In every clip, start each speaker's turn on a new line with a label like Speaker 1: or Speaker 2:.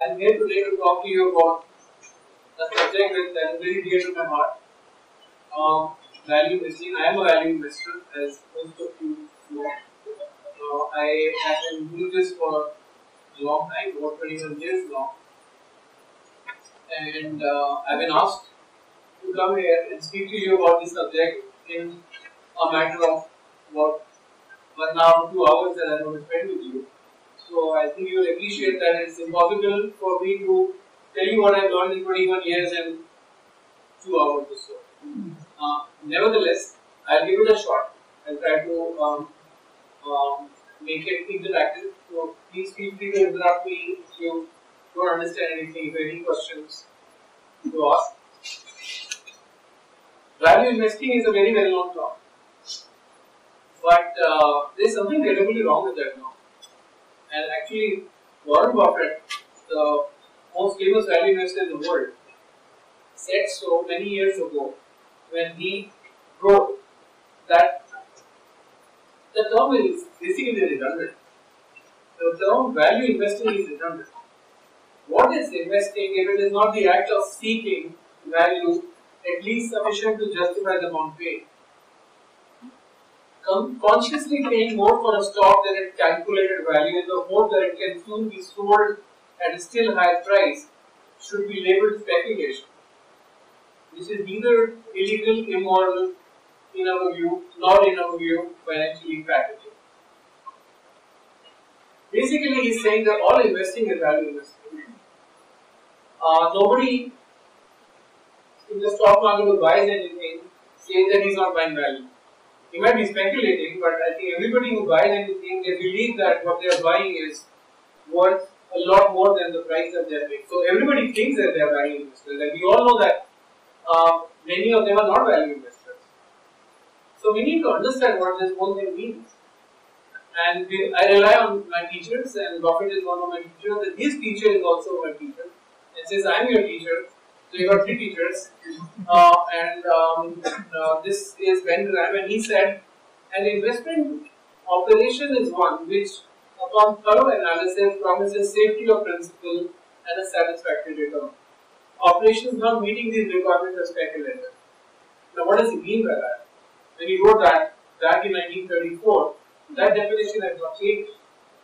Speaker 1: I'm here today to talk to you about a subject that is very dear to my heart. Value investing. I am a value investor, as most of you know. I have been doing this for a long time, about 21 years now, and I've been asked to come here and speak to you about this subject in a matter of about 1 hour, 2 hours that I'm going to spend with you. So I think you will appreciate that it's impossible for me to tell you what I've learned in 21 years in 2 hours or so. Nevertheless, I'll give it a shot. I'll try to make it interactive. So please feel free to interrupt me if you don't understand anything, if you have any questions to ask. Value investing is a very well-known term, but there's something terribly wrong with that now. And actually, Warren Buffett, the most famous value investor in the world, said so many years ago when he wrote that the term is basically redundant. The term value investing is redundant. What is investing if it is not the act of seeking value at least sufficient to justify the amount paid? Consciously paying more for a stock than its calculated value in the hope that it can soon be sold at a still higher price should be labeled speculation. This is neither illegal, immoral in our view, nor in our view financially practical. Basically, he's saying that all investing is value investing. Nobody in the stock market who buys anything says that he's not buying value. He might be speculating, but I think everybody who buys anything, they believe that what they are buying is worth a lot more than the price that they are paying. So everybody thinks that they are value investors. And we all know that many of them are not value investors. So we need to understand what this whole thing means. And I rely on my teachers, and Buffett is one of my teachers, and his teacher is also my teacher. And since I am your teacher, so you got 3 teachers, this is Ben Graham, and he said, an investment operation is one which, upon thorough analysis, promises safety of principal and a satisfactory return. Operations not meeting these requirements are speculative. Now, what does he mean by that? When he wrote that back in 1934, that definition has not changed.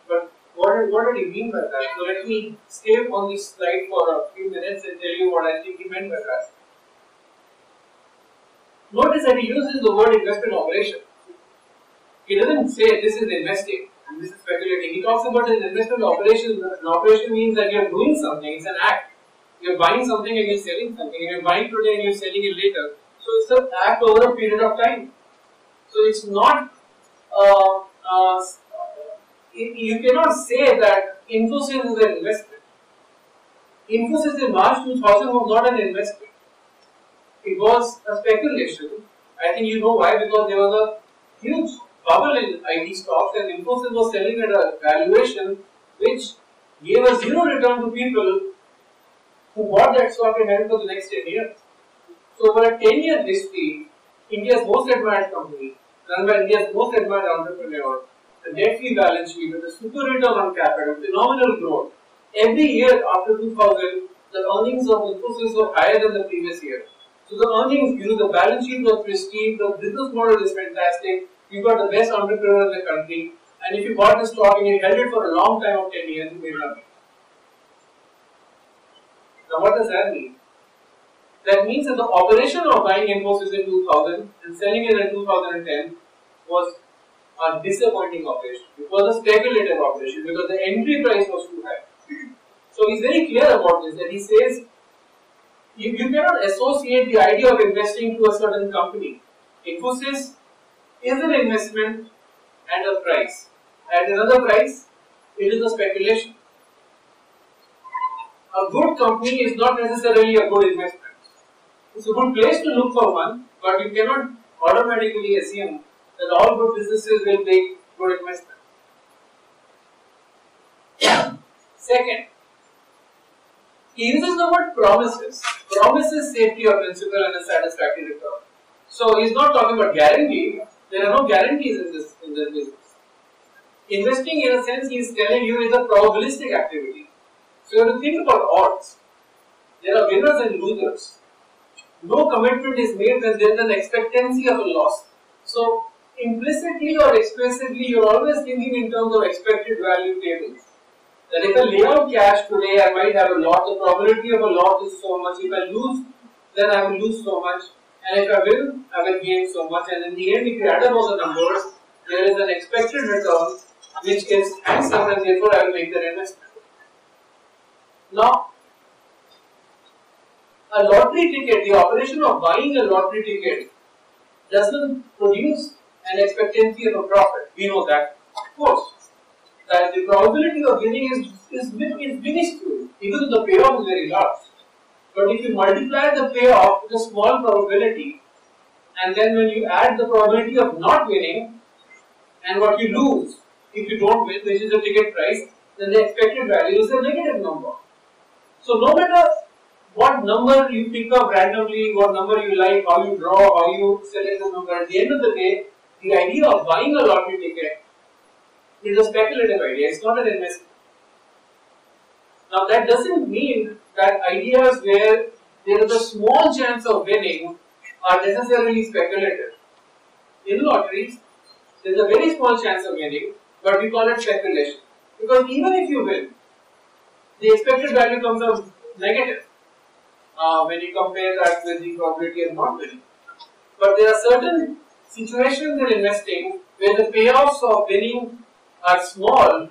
Speaker 1: But what did he mean by that? So let me stay on this slide for a few minutes and tell you what I think he meant by that. Notice that he uses the word investment operation. He doesn't say this is investing and this is speculating. He talks about an investment operation. An operation means that you are doing something, it's an act. You are buying something and you are selling something. You are buying today and you are selling it later. So it's an act over a period of time. So it's not you cannot say that Infosys is an investment. Infosys in March 2000 was not an investment. It was a speculation. I think you know why, because there was a huge bubble in IT stocks and Infosys was selling at a valuation which gave a zero return to people who bought that stock and held it for the next 10 years. So over a 10-year history, India's most admired company, run by India's most admired entrepreneur, a debt-free balance sheet with a super return on capital, phenomenal growth. Every year after 2000, the earnings of Infosys were higher than the previous year. So the earnings grew, the balance sheet was pristine, the business model is fantastic, you got the best entrepreneur in the country, and if you bought the stock and you held it for a long time of 10 years, you made money. Now what does that mean? That means that the operation of buying Infosys in 2000 and selling it in 2010 was a disappointing operation. It was a speculative operation because the entry price was too high. So he's very clear about this, that he says you cannot associate the idea of investing to a certain company. Infosys is an investment at a price. At another price, it is a speculation. A good company is not necessarily a good investment. It's a good place to look for one, but you cannot automatically assume that all good businesses will make good investments. Second, he uses the word promises. Promises safety of principal and a satisfactory return. So he's not talking about guarantee. There are no guarantees in this business. Investing, in a sense, he is telling you, is a probabilistic activity. So you have to think about odds. There are winners and losers. No commitment is made when there is an expectancy of a loss. So implicitly or explicitly, you are always thinking in terms of expected value tables. That if I lay out cash today, I might have a lot. The probability of a loss is so much. If I lose, then I will lose so much. And if I win, I will gain so much. And in the end, if you add up all the numbers, there is an expected return which is handsome, and therefore I will make the investment. Now, a lottery ticket, the operation of buying a lottery ticket doesn't produce an expectancy of a profit. We know that, of course. That the probability of winning is minuscule, even though the payoff is very large. But if you multiply the payoff with a small probability, and then when you add the probability of not winning and what you lose if you don't win, which is the ticket price, then the expected value is a negative number. So no matter what number you pick up randomly, what number you like, how you draw, how you select the number, at the end of the day, the idea of buying a lottery ticket is a speculative idea, it's not an investment. Now that doesn't mean that ideas where there is a small chance of winning are necessarily speculative. In lotteries, there is a very small chance of winning, but we call it speculation. Because even if you win, the expected value comes out negative when you compare that with the probability of not winning. But there are certain situations in investing where the payoffs of winning are small,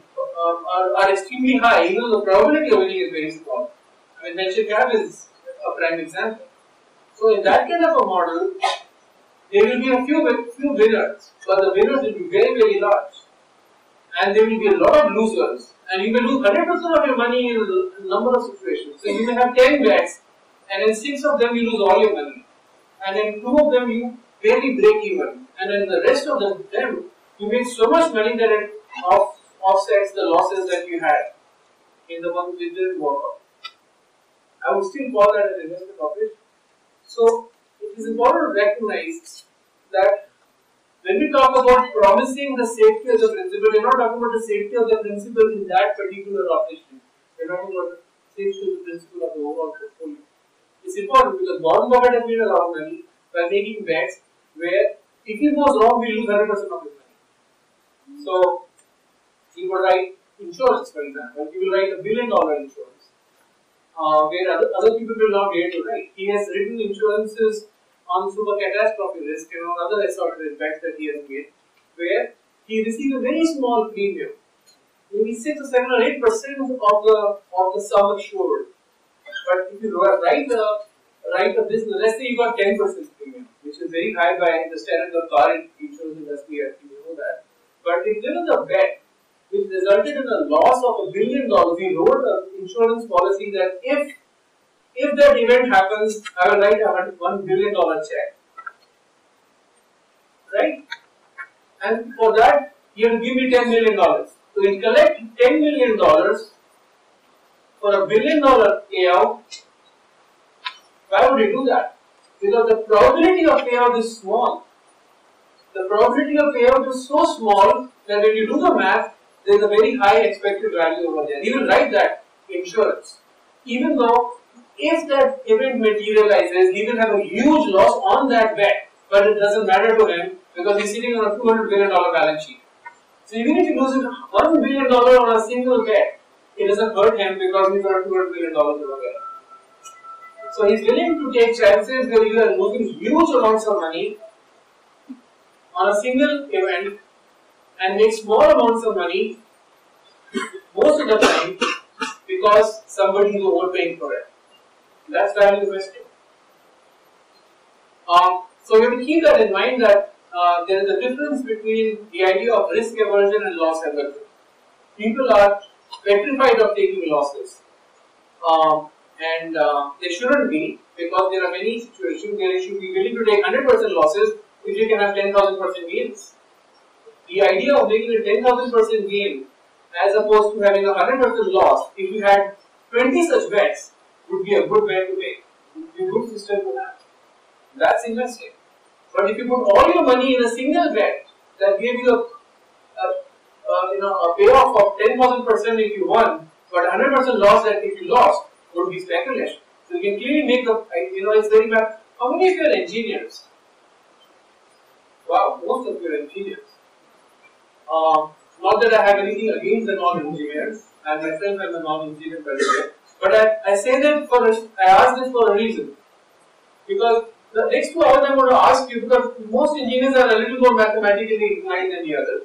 Speaker 1: are extremely high, even though the probability of winning is very small. I mean, venture cap is a prime example. So in that kind of a model, there will be a few winners, but the winners will be very, very large. And there will be a lot of losers, and you may lose 100% of your money in a number of situations. So you may have 10 bets, and in 6 of them you lose all your money, and in 2 of them you barely break even, and in the rest of them you make so much money that it offsets the losses that you had in the ones which didn't work out. I would still call that an investment operation. So it is important to recognize that when we talk about promising the safety of the principal, we are not talking about the safety of the principal in that particular operation. We are talking about the safety of the principal of the overall portfolio. It's important because Warren Buffett has made a lot of money by making bets where if he goes wrong, we lose 100% of his money. So he will write insurance, for example. He will write $1 billion insurance, where other people will not be able to write. He has written insurances on super catastrophe risk and on other assorted bets that he has made, where he receives a very small premium, maybe 6 or 7 or 8% of the sum assured. But if you write a business, let's say you got 10% premium, which is very high by the standards of car insurance industry, I think you know that. But if there was a bet which resulted in a loss of $1 billion, we wrote an insurance policy that if that event happens, I will write a $1 billion check. Right? And for that, you have to give me $10 million. So we collect $10 million for a $1 billion payout. Why would we do that? Because the probability of payout is small. The probability of payout is so small that when you do the math, there is a very high expected value over there. He will write that insurance. Even though if that event materializes, he will have a huge loss on that bet, but it doesn't matter to him because he's sitting on a $200 billion balance sheet. So even if he loses $1 billion on a single bet, it doesn't hurt him because he's got $200 billion over there. So he's willing to take chances where you are losing huge amounts of money on a single event and make small amounts of money most of the time because somebody is overpaying for it. That's value investing. So you have to keep that in mind that there is a difference between the idea of risk aversion and loss aversion. People are petrified of taking losses, and they shouldn't be, because there are many situations where you should be willing to take 100% losses if you can have 10,000% gains. The idea of making a 10,000% gain as opposed to having a 100% loss, if you had 20 such bets, would be a good bet to make. Would be a good system to have. That's investing. But if you put all your money in a single bet that gave you a payoff of 10,000% if you won, But 100% loss that if you lost would be speculation. So you can clearly make the, it's very bad. How many of you are engineers? Wow, most of you are engineers. Not that I have anything against the non-engineers. I myself am a non-engineer by the way. But I say that I ask this for a reason. Because the next 2 hours I'm going to ask you, because most engineers are a little more mathematically inclined than the others.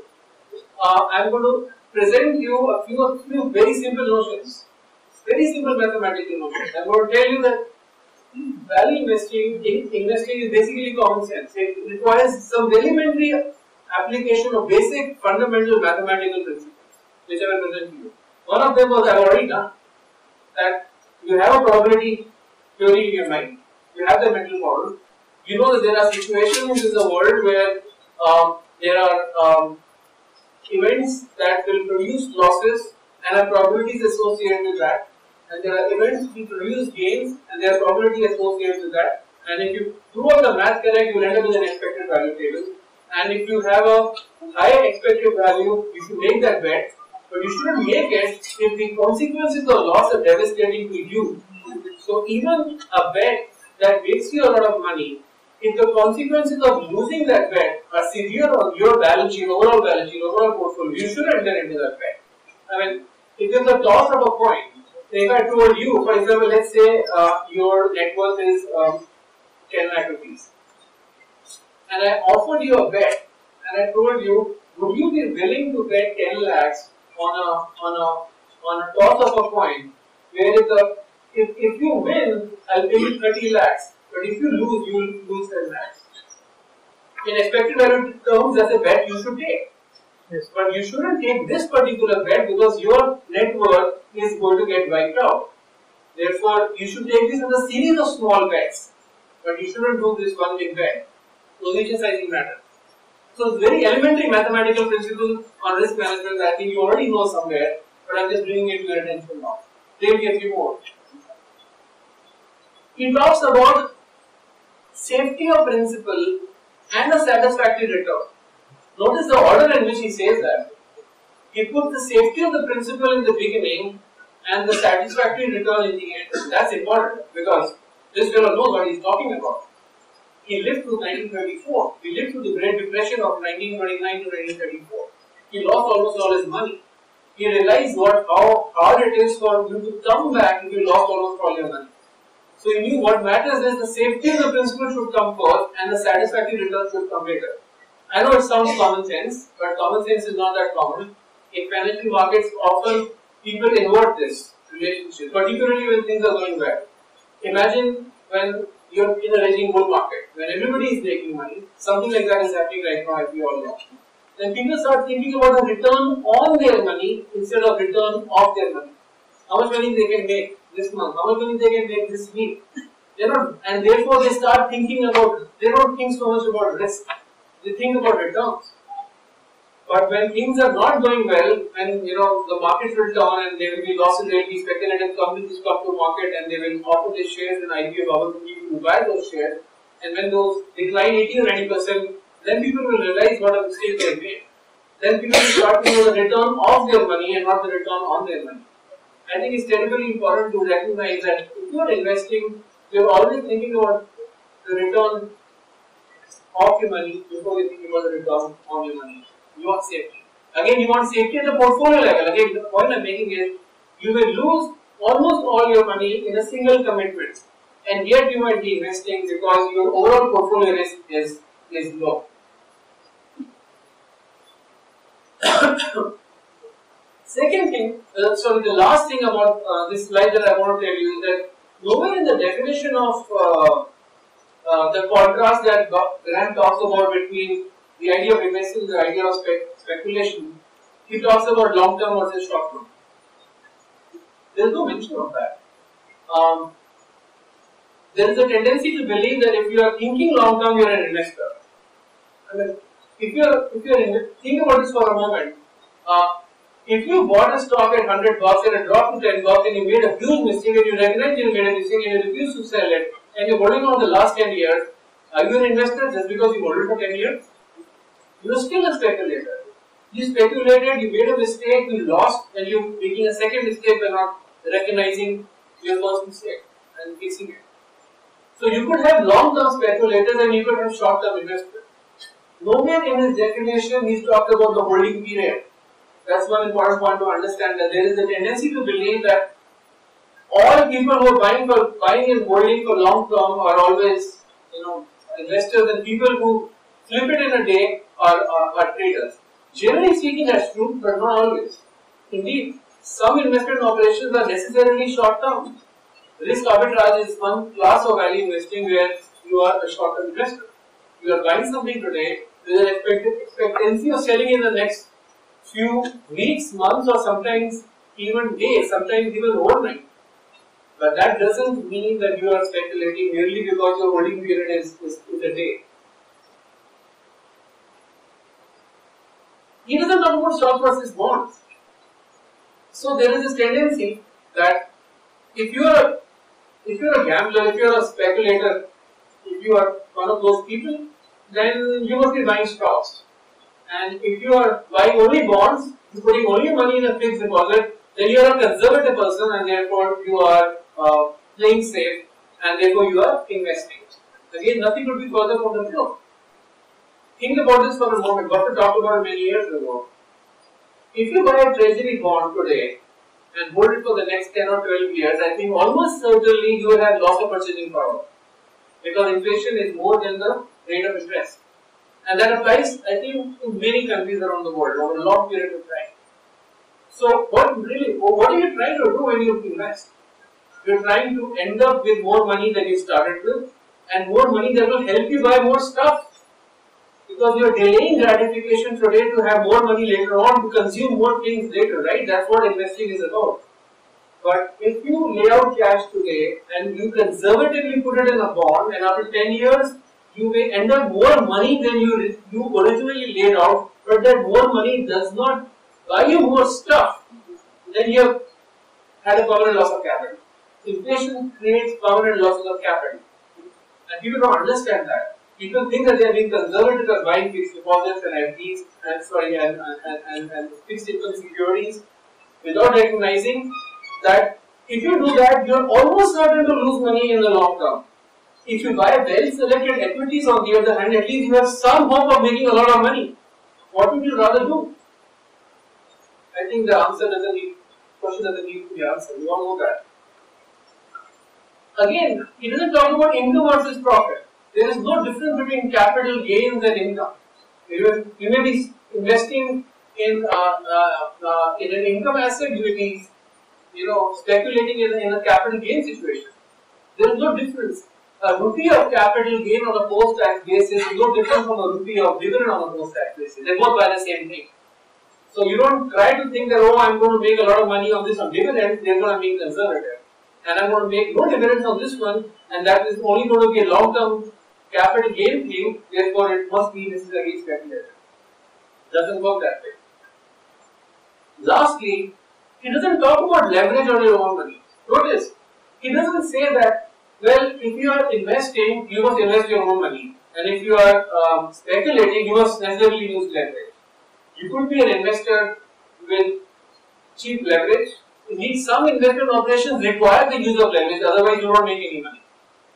Speaker 1: I'm going to present you a few very simple notions. Very simple mathematical notions. I'm going to tell you that value investing is basically common sense. It requires some elementary application of basic fundamental mathematical principles, which I will present to you. One of them was I have already done. That you have a probability theory in your mind. You have the mental model. You know that there are situations in the world where there are events that will produce losses and have probabilities associated with that. And there are events which will produce gains and there are probabilities associated with that. And if you do all the math correct, you will end up with an expected value table. And if you have a high expected value, you should make that bet. But you shouldn't make it if the consequences of loss are devastating to you. So even a bet that makes you a lot of money, if the consequences of losing that bet are severe on your balance sheet, overall portfolio, you should enter into that bet. I mean, if there's a toss of a coin, if I told you, for example, let's say your net worth is 10 lakh rupees, and I offered you a bet, and I told you, would you be willing to bet 10 lakhs on a toss of a coin, where if you win, I'll pay you 30 lakhs, but if you lose, you will lose 10 lakhs. In expected value terms, that's a bet you should take. Yes. But you shouldn't take this particular bet because your net worth is going to get wiped out. Therefore, you should take this as a series of small bets, but you shouldn't do this one big bet. Position sizing matters. So, it's very elementary mathematical principle on risk management that I think you already know somewhere, but I'm just bringing it to your attention now. There will be a few more. He talks about safety of principle and a satisfactory return. Notice the order in which he says that. He puts the safety of the principle in the beginning and the satisfactory return in the end. That's important because this fellow knows what he's talking about. He lived through 1934. He lived through the Great Depression of 1929 to 1934. He lost almost all his money. He realized how hard it is for you to come back if you lost almost all your money. So he knew what matters is the safety of the principle should come first and the satisfactory return should come later. I know it sounds common sense, but common sense is not that common. In financial markets, often people invert this relationship, particularly when things are going well. Imagine when you're in a raging bull market, when everybody is making money, something like that is happening right now, as we all know. Then people start thinking about the return on their money instead of return of their money. How much money they can make this month, how much money they can make this week. And therefore they start thinking about, they don't think so much about risk, they think about returns. But when things are not going well, when the markets will turn and there will be losses, there will be speculative companies come to market and they will offer their shares and IPO opportunity to buy those shares. And when those decline 80 or 90%, then people will realize what a mistake they made. Then people will start to know the return of their money and not the return on their money. I think it's terribly important to recognize that if you are investing, you're always thinking about the return of your money before you think about the return on your money. You want safety. Again, you want safety at the portfolio level. Again, the point I'm making is you will lose almost all your money in a single commitment, and yet you might be investing because your overall portfolio risk is low. Second thing, the last thing about this slide that I want to tell you is that nowhere in the definition of the contrast that Graham talks about between the idea of investing and the idea of speculation, he talks about long term versus short term. There is no mention of that. There is a tendency to believe that if you are thinking long term, you are an investor. I mean, if you are think about this for a moment. If you bought a stock at $100 and it dropped to $10 and you made a huge mistake and you recognize you made a mistake and you refuse to sell it and you're holding on the last 10 years, are you an investor just because you hold it for 10 years? You are still a speculator. You speculated, you made a mistake, you lost, and you're making a second mistake by not recognizing your first mistake and fixing it. So you could have long-term speculators and you could have short-term investors. Nowhere in his definition he's talked about the holding period. That's one important point to understand, that there is a tendency to believe that all people who are buying and holding for long term are always, investors, and people who flip it in a day are traders. Generally speaking, that's true, but not always. Indeed, some investment operations are necessarily short term. Risk arbitrage is one class of value investing where you are a short term investor. You are buying something today with an expectancy of selling in the next few weeks, months, or sometimes even days, sometimes even overnight. But that doesn't mean that you are speculating merely because your holding period is a day. He doesn't talk about stock versus bonds. So there is this tendency that if you are a gambler, if you are a speculator, if you are one of those people, then you must be buying stocks. And if you are buying only bonds, you are putting only money in a fixed deposit, then you are a conservative person and therefore you are playing safe and therefore you are investing. Again, nothing could be further from the truth. Think about this for a moment. What we talked about many years ago. If you buy a treasury bond today and hold it for the next 10 or 12 years, I think almost certainly you will have loss of purchasing power. Because inflation is more than the rate of interest. And that applies, I think, in many countries around the world over a long period of time. So, what are you trying to do when you invest? You're trying to end up with more money than you started with, and more money that will help you buy more stuff. Because you're delaying gratification today to have more money later on, to consume more things later, right? That's what investing is about. But if you lay out cash today and you conservatively put it in a bond, and after 10 years, you may end up more money than you originally laid out, but that more money does not buy you more stuff, then you have had a permanent loss of capital. Inflation creates permanent losses of capital. And people don't understand that. People think that they are being conservative by buying fixed deposits and FDs and fixed income securities without recognizing that if you do that, you are almost certain to lose money in the long term. If you buy well-selected equities, on the other hand, at least you have some hope of making a lot of money. What would you rather do? I think the question doesn't need to be answered. We all know that. Again, he doesn't talk about income versus profit. There is no difference between capital gains and income. You may be investing in an income asset, you may be speculating in a capital gain situation. There is no difference. A rupee of capital gain on a post-tax basis is no different from a rupee of dividend on a post-tax basis. They both buy the same thing. So you don't try to think that, oh, I'm going to make a lot of money on this on dividends, they're going to be conservative. And I'm going to make no dividends on this one, and that is only going to be a long-term capital gain thing, therefore it must be necessarily speculative. Doesn't work that way. Lastly, he doesn't talk about leverage on your own money. Notice, he doesn't say that, well, if you are investing, you must invest your own money. And if you are speculating, you must necessarily use leverage. You could be an investor with cheap leverage. Indeed, some investment operations require the use of leverage, otherwise you don't make any money.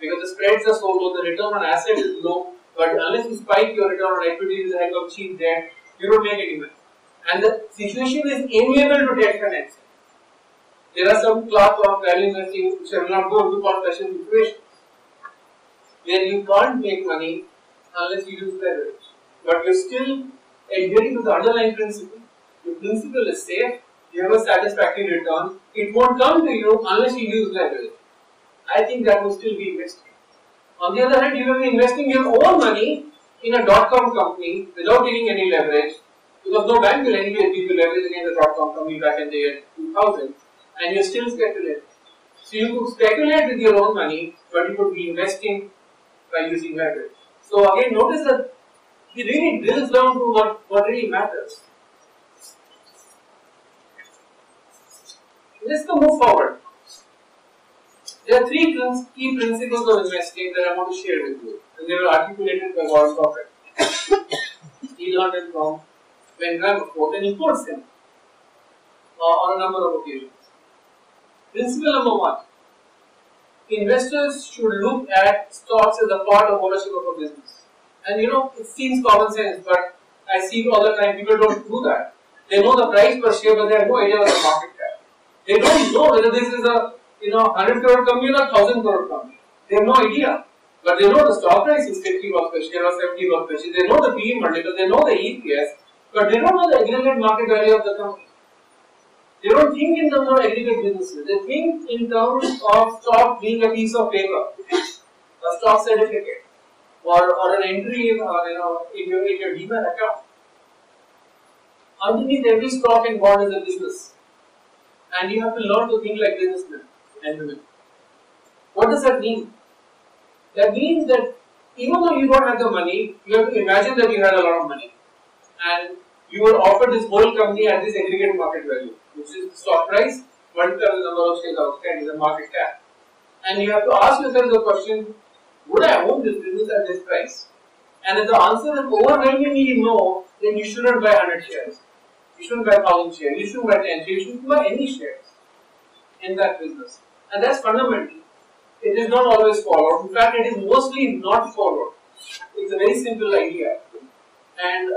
Speaker 1: Because the spreads are so low, the return on assets is low, but unless you spike your return on equity with the help of cheap debt, you don't make any money. And the situation is amiable to debt financing. There are some class of value investing which I will not go into called special situations, where you can't make money unless you use leverage. But you're still adhering to the underlying principle. Your principle is safe, you have a satisfactory return, it won't come to you unless you use leverage. I think that will still be investing. On the other hand, you will be investing your own money in a .com company without taking any leverage, because no bank will anyway give you leverage against a .com company back in the year 2000, and you're still speculating. So you could speculate with your own money, but you could be investing by using leverage. So again, notice that he really drills down to what really matters. Let's go move forward. There are three key principles of investing that I want to share with you, and they were articulated by Warren Buffett. He learned it from when Graham Ford, and he quotes him on a number of occasions. Principle number one: investors should look at stocks as a part of ownership of a business. And it seems common sense, but I see all the time people don't do that. They know the price per share, but they have no idea what the market cap. They don't know whether this is a 100 crore company or a 1000 crore company. They have no idea. But they know the stock price is 50 bucks per share or 70 bucks per share. They know the PE multiple, they know the EPS, but they don't know the aggregate market value of the company. They don't think in terms of aggregate businesses. They think in terms of stock being a piece of paper, a stock certificate, or an entry in your demat account. Underneath every stock and bond is a business, and you have to learn to think like businessmen and women. What does that mean? That means that even though you don't have the money, you have to imagine that you had a lot of money, and you were offered this whole company at this aggregate market value, which is the stock price multiplied the number of shares outstanding, the market cap. And you have to ask yourself the question, would I own this business at this price? And if the answer is overwhelmingly no, then you shouldn't buy 100 shares. You shouldn't buy 1000 shares. You shouldn't buy 10 shares. You shouldn't buy any shares in that business. And that's fundamental. It is not always followed. In fact, it is mostly not followed. It's a very simple idea. And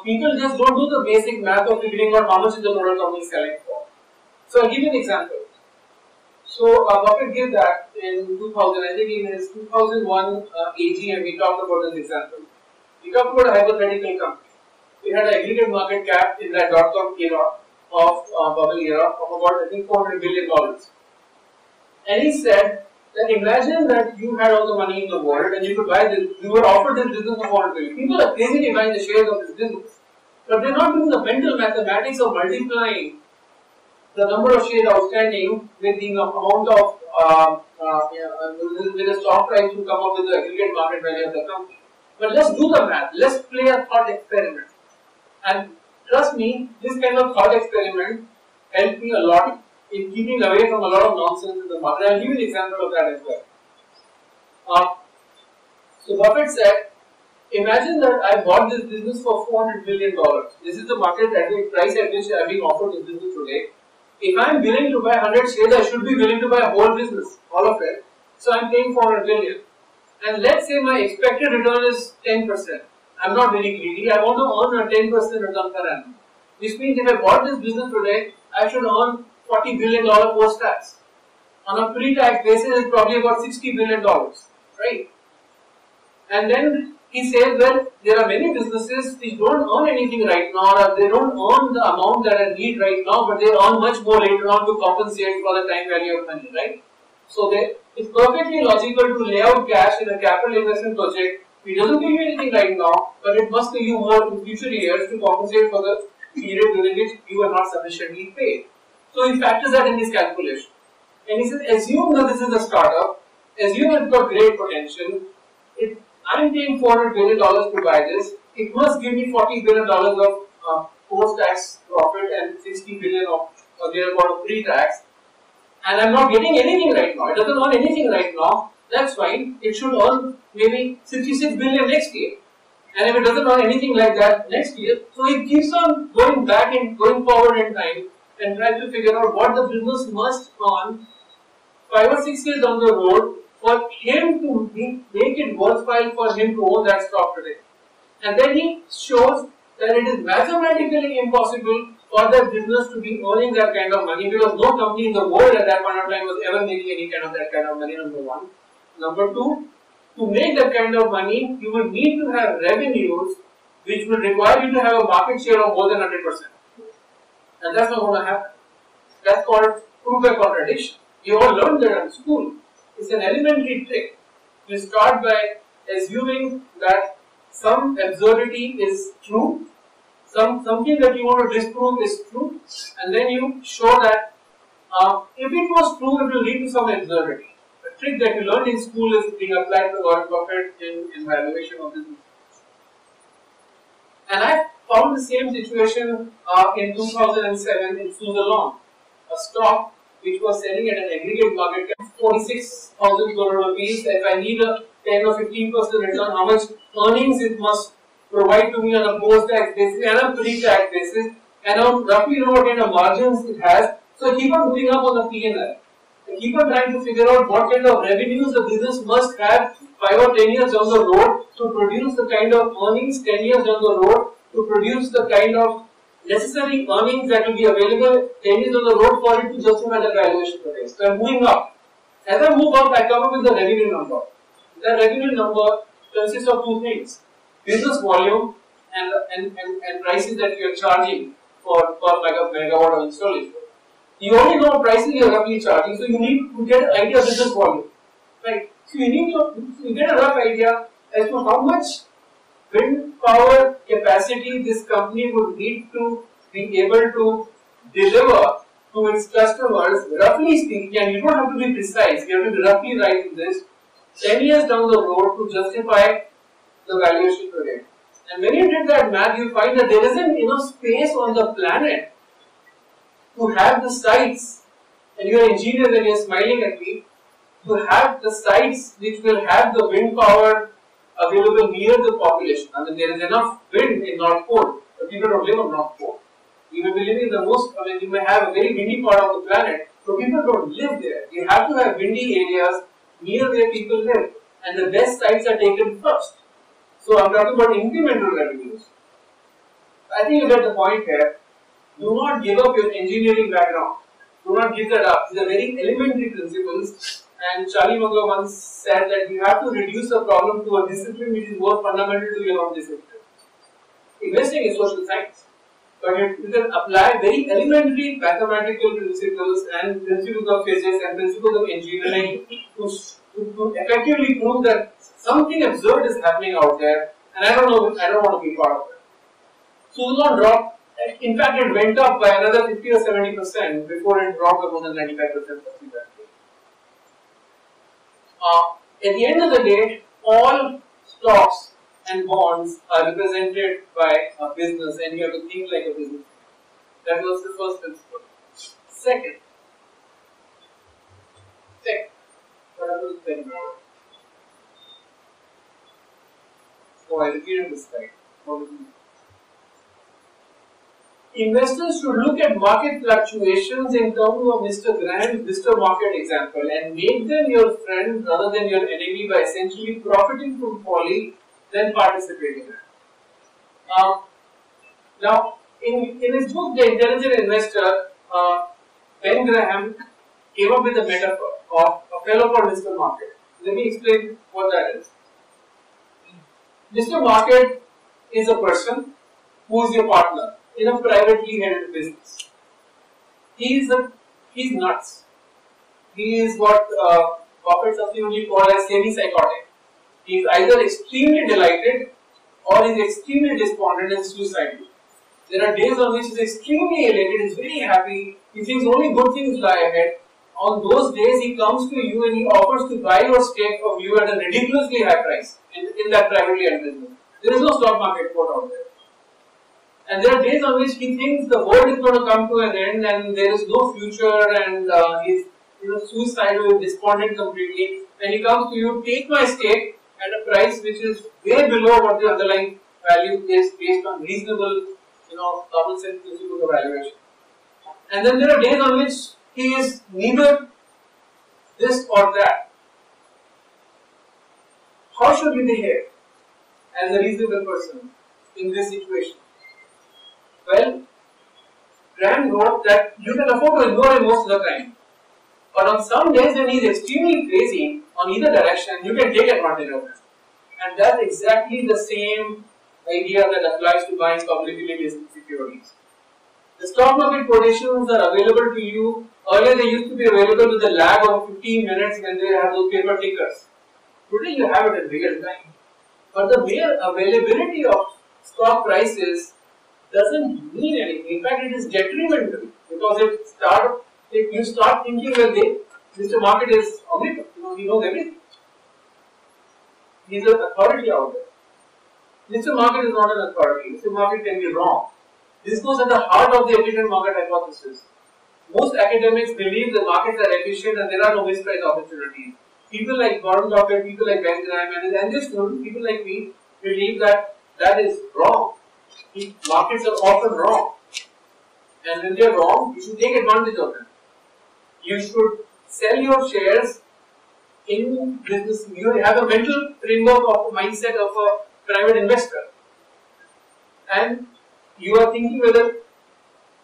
Speaker 1: people just don't do the basic math of figuring out how much is the total company selling for. So I'll give you an example. So Buffett gave that in 2000, I think in his 2001 AGM, we talked about this example. We talked about a hypothetical company. We had an aggregate market cap in that dot-com era of bubble era of about I think $400 billion. And he said that imagine that you had all the money in the world and you could buy this, you were offered this business for $400 billion. People are crazily buying the shares of this business, but they're not doing the mental mathematics of multiplying the number of shares outstanding with the amount of with the stock price to come up with the aggregate market value of the company. But let's do the math. Let's play a thought experiment. And trust me, this kind of thought experiment helped me a lot in keeping away from a lot of nonsense in the market. I'll give you an example of that as well. So Buffett said, imagine that I bought this business for $400 billion. This is the market price at which I am being offered this business today. If I am willing to buy 100 shares, I should be willing to buy a whole business, all of it. So I am paying $400 billion. And let's say my expected return is 10%. I am not very greedy. I want to earn a 10% return per annum. Which means if I bought this business today, I should earn $40 billion post-tax. On a pre-tax basis, it's probably about $60 billion, right? And then he says, well, there are many businesses which don't earn anything right now, or they don't earn the amount that I need right now, but they earn much more later on to compensate for the time value of money, right? So it's perfectly logical to lay out cash in a capital investment project. It doesn't give you anything right now, but it must give you more in future years to compensate for the period during which you are not sufficiently paid. So he factors that in his calculation. And he says, assume that this is a startup, assume it's got great potential. If I'm paying $400 billion to buy this, it must give me $40 billion of post-tax profit and $60 billion of thereabout of pre-tax. And I'm not getting anything right now. It doesn't earn anything right now. That's fine. It should earn maybe $66 billion next year. And if it doesn't earn anything like that next year, so it keeps on going back and going forward in time and trying to figure out what the business must earn 5 or 6 years down the road for him to make it worthwhile for him to own that stock today. And then he shows that it is mathematically impossible for that business to be earning that kind of money because no company in the world at that point of time was ever making any kind of that kind of money, number one. Number two, to make that kind of money, you will need to have revenues which will require you to have a market share of more than 100%. And that's not going to happen. That's called proof by contradiction. You all learned that in school. It's an elementary trick. You start by assuming that some absurdity is true, something that you want to disprove is true, and then you show that if it was true, it will lead to some absurdity. The trick that you learned in school is being applied to Warren Buffett in valuation of business. And I found the same situation in 2007 in Suzalon, a stock which was selling at an aggregate market cap 46,000 crore rupees. If I need a 10 or 15% return, how much earnings it must provide to me on a post-tax basis and a pre-tax basis, and I roughly know what kind of margins it has. So I keep on moving up on the P&L. I keep on trying to figure out what kind of revenues the business must have 5 or 10 years down the road to produce the kind of earnings 10 years down the road, to produce the kind of necessary earnings that will be available 10 years down the road for it to justify the valuation today. So I'm moving up. As I move up, I come up with the revenue number. The revenue number consists of two things: business volume and prices that you are charging for per megawatt of installation. You only know what prices you are roughly charging, so you need to get an idea of business volume, right? So you need to get a rough idea as to how much wind power capacity this company would need to be able to deliver to its customers, roughly speaking, and you don't have to be precise, you have to be roughly right in this, 10 years down the road to justify the valuation today. And when you did that math, you find that there isn't enough space on the planet to have the sites, and you are engineers and you are smiling at me, to have the sites which will have the wind power available near the population. I mean, there is enough wind in North Pole, but people don't live on North Pole. You may be living in the most, I mean, you may have a very windy part of the planet, but people don't live there. You have to have windy areas near where people live, and the best sites are taken first. So I'm talking about incremental revenues. I think you get the point here. Do not give up your engineering background. Do not give that up. These are very elementary principles. And Charlie Munger once said that you have to reduce a problem to a discipline which is more fundamental to your own discipline. Investing is social science, but you can apply very elementary mathematical principles and principles of physics and principles of engineering to effectively prove that something absurd is happening out there, and I don't want to be part of it. Suzlon dropped. In fact, it went up by another 50 or 70% before it dropped by more than 95%. At the end of the day, all stocks and bonds are represented by a business, and you have to think like a business. That was the first principle. Second, what was the second? Oh, I repeated this slide. Investors should look at market fluctuations in terms of Mr. Graham's Mr. Market example and make them your friend rather than your enemy by essentially profiting from folly, then participating in it. Now, in his book, The Intelligent Investor, Ben Graham came up with a metaphor of a fellow called Mr. Market. Let me explain what that is. Mr. Market is a person who is your partner in a privately held business. He's nuts. He is what Buffett subsequently called as semi-psychotic. He is either extremely delighted or is extremely despondent and suicidal. There are days on which he is extremely elated, he is very happy, he thinks only good things lie ahead. On those days, he comes to you and he offers to buy your stake from you at a ridiculously high price in that privately held business. There is no stock market quote out there. And there are days on which he thinks the world is going to come to an end and there is no future, and he's suicidal, despondent completely. And he comes to you, take my stake at a price which is way below what the underlying value is based on reasonable, common sense principles of valuation. And then there are days on which he is neither this or that. How should we behave as a reasonable person in this situation? Well, Graham wrote that you can afford to ignore him most of the time. But on some days when he is extremely crazy on either direction, you can take advantage of it. And that's exactly the same idea that applies to buying publicly listed securities. The stock market quotations are available to you. Earlier they used to be available with a lag of 15 minutes when they have those paper tickers. Today you have it in real time. But the mere availability of stock prices doesn't mean anything. In fact, it is detrimental because if you start thinking that Mr. Market is omnipotent, he knows everything. He is an authority out there. Mr. Market is not an authority. Mr. Market can be wrong. This goes at the heart of the efficient market hypothesis. Most academics believe the markets are efficient and there are no mispriced opportunities. People like Warren Buffett, people like Ben Graham, and this people like me believe that That is wrong. Markets are often wrong. And when they are wrong, you should take advantage of them. You should sell your shares in business. You have a mental framework of a mindset of a private investor. And you are thinking whether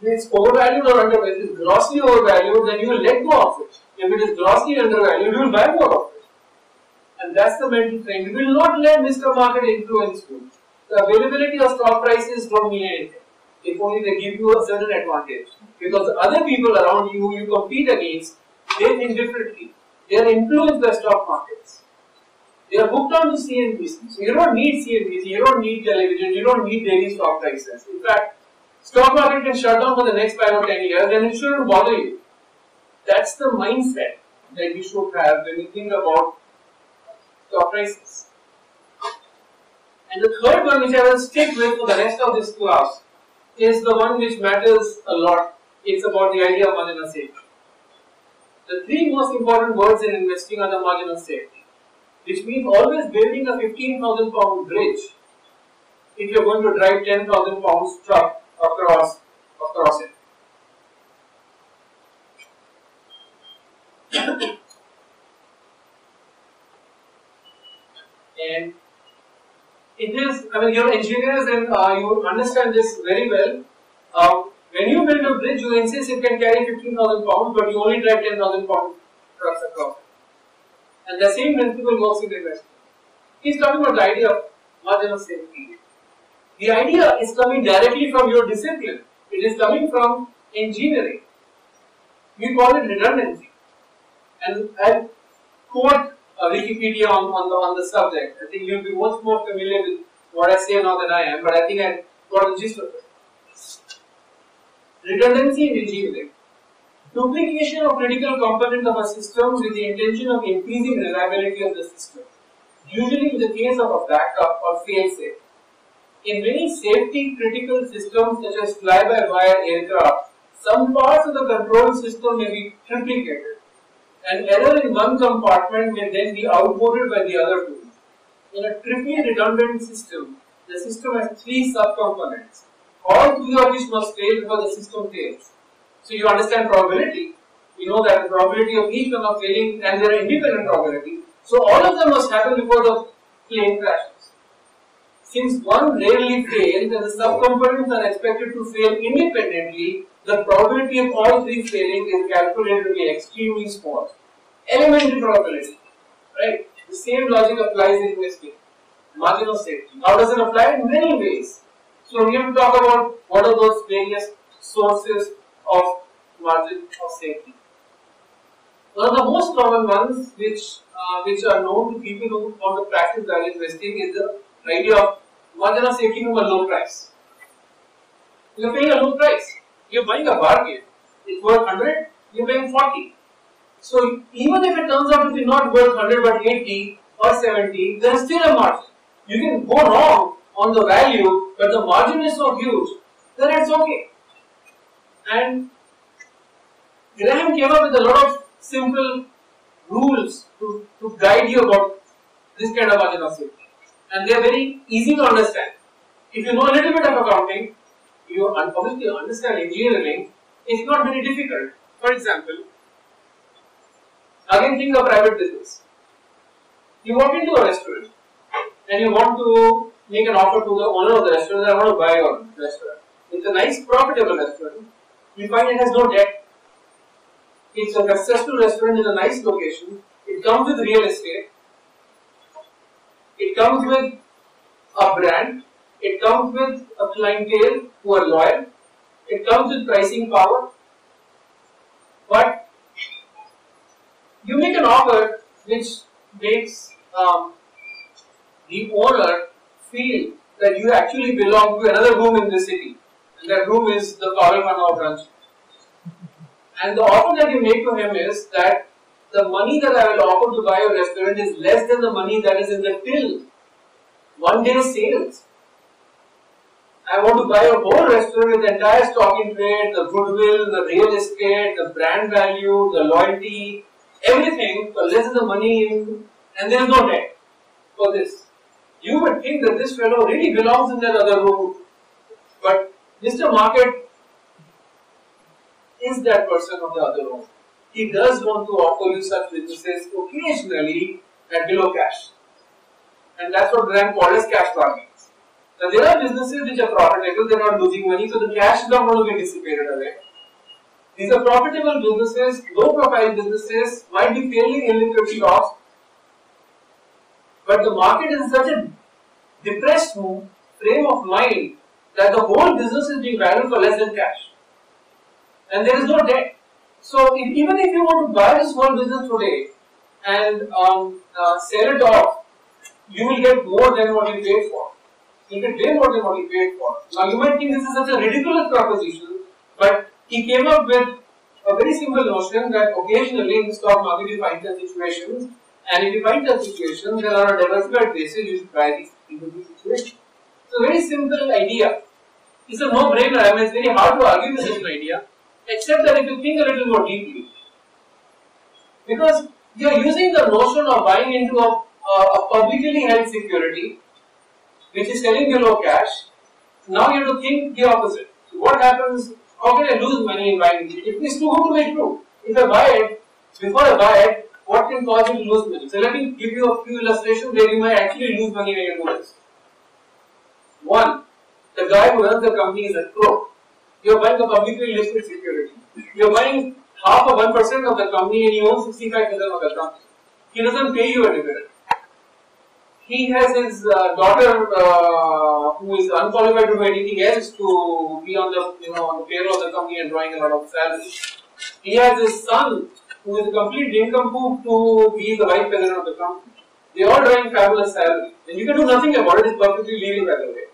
Speaker 1: it's overvalued or undervalued. If it is grossly overvalued, then you will let go of it. If it is grossly undervalued, you will buy more of it. And that's the mental frame. You will not let Mr. Market influence you. The availability of stock prices don't mean anything. If only they give you a certain advantage. Because the other people around you, you compete against, they think differently. They are influenced by stock markets. They are hooked on to CNBC. So you don't need CNBC, you don't need television, you don't need daily stock prices. In fact, stock market can shut down for the next 5 or 10 years and it shouldn't bother you. That's the mindset that you should have when you think about stock prices. And the third one, which I will stick with for the rest of this class, is the one which matters a lot. It's about the idea of margin of safety. The three most important words in investing are the margin of safety, which means always building a 15,000 pound bridge if you're going to drive 10,000 pounds truck across it. And it is, I mean, you're engineers and you understand this very well. When you build a bridge, you insist it can carry 15,000 pounds, but you only drive 10,000 pound trucks across it. And the same principle works in investing. He's talking about the idea of margin of safety. The idea is coming directly from your discipline. It is coming from engineering. We call it redundancy. And I'll quote Wikipedia on the subject. I think you'll be much more familiar with what I say now than I am, but I think I got the gist of it. Redundancy in engineering. Duplication of critical components of a system with the intention of increasing reliability of the system, usually in the case of a backup or fail-safe. In many safety critical systems such as fly-by-wire aircraft, some parts of the control system may be triplicated. An error in one compartment may then be outvoted by the other two. In a triply redundant system, the system has three subcomponents, all three of which must fail before the system fails. So you understand probability. You know that the probability of each one of failing, and there are independent probability. So all of them must happen before the plane crashes. Since one rarely fails and the subcomponents are expected to fail independently, the probability of all three failing is calculated to be extremely small. Elementary probability, right? The same logic applies in investing. Margin of safety. How does it apply? In many ways. So we have to talk about what are those various sources of margin of safety. One of the most common ones which are known to people who want to practice value investing is the idea of margin of safety from a low price. You are paying a low price. You are buying a bargain. It's worth 100, you are paying 40. So even if it turns out to be not worth 100 but 80 or 70, there is still a margin. You can go wrong on the value, but the margin is so huge, then it's okay. And Graham came up with a lot of simple rules to guide you about this kind of margin of safety. And they are very easy to understand. If you know a little bit of accounting, you obviously understand engineering, it's not very difficult. For example, again think of private business. You walk into a restaurant and you want to make an offer to the owner of the restaurant that I want to buy your restaurant. It's a nice profitable restaurant. You find it has no debt. It's a successful restaurant in a nice location. It comes with real estate. It comes with a brand. It comes with a clientele who are loyal. It comes with pricing power. But you make an offer which makes the owner feel that you actually belong to another room in the city. And that room is the IIM Ranchi. And the offer that you make to him is that the money that I will offer to buy your restaurant is less than the money that is in the till. One day's sales. I want to buy a whole restaurant with the entire stock in trade, the goodwill, the real estate, the brand value, the loyalty, everything for less than the money in, and there is no debt for this. You would think that this fellow really belongs in that other room, but Mr. Market is that person of the other room. He does want to offer you such businesses occasionally at below cash. And that's what Graham called as cash bargains. Now there are businesses which are profitable, they are not losing money, so the cash is not going to get dissipated away. These are profitable businesses, low profile businesses, might be fairly illiquidity lost, but the market is in such a depressed frame of mind that the whole business is being valued for less than cash. And there is no debt. So even if you want to buy this small business today and sell it off, you will get more than what you paid for. You will get way more than what you paid for. Now you might think this is such a ridiculous proposition, but he came up with a very simple notion that occasionally in the stock market you find such situations, and if you find such situations, then on a diversified basis you should try these situations. It's a very simple idea. It's a no-brainer. I mean, it's very hard to argue with such an idea, except that if you think a little more deeply, because you are using the notion of buying into a publicly held security which is selling below cash. Now you have to think the opposite. So what happens? How can I lose money in buying it? It is too good to be true. If I buy it, before I buy it, what can cause you to lose money? So let me give you a few illustrations where you might actually lose money when you do this. One, the guy who runs the company is a crook. You are buying a publicly listed security. You are buying half of 1% of the company and you own 65% of the company. He doesn't pay you a dividend. He has his daughter who is unqualified to do anything else to be on the on the payroll of the company and drawing a lot of salary. He has his son who is a complete incomplete to be the vice president of the company. They are drawing fabulous salary, and you can do nothing about it. It's perfectly legal, by the way.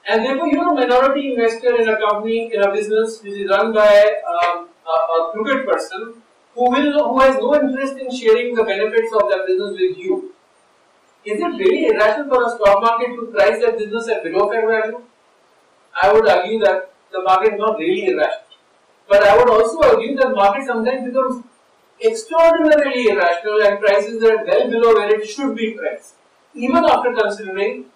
Speaker 1: And therefore, you are a minority investor in a company, in a business which is run by a crooked person who has no interest in sharing the benefits of that business with you. Is it really irrational for a stock market to price that business at below fair value? I would argue that the market is not really irrational. But I would also argue that the market sometimes becomes extraordinarily irrational and prices are well below where it should be priced, even after considering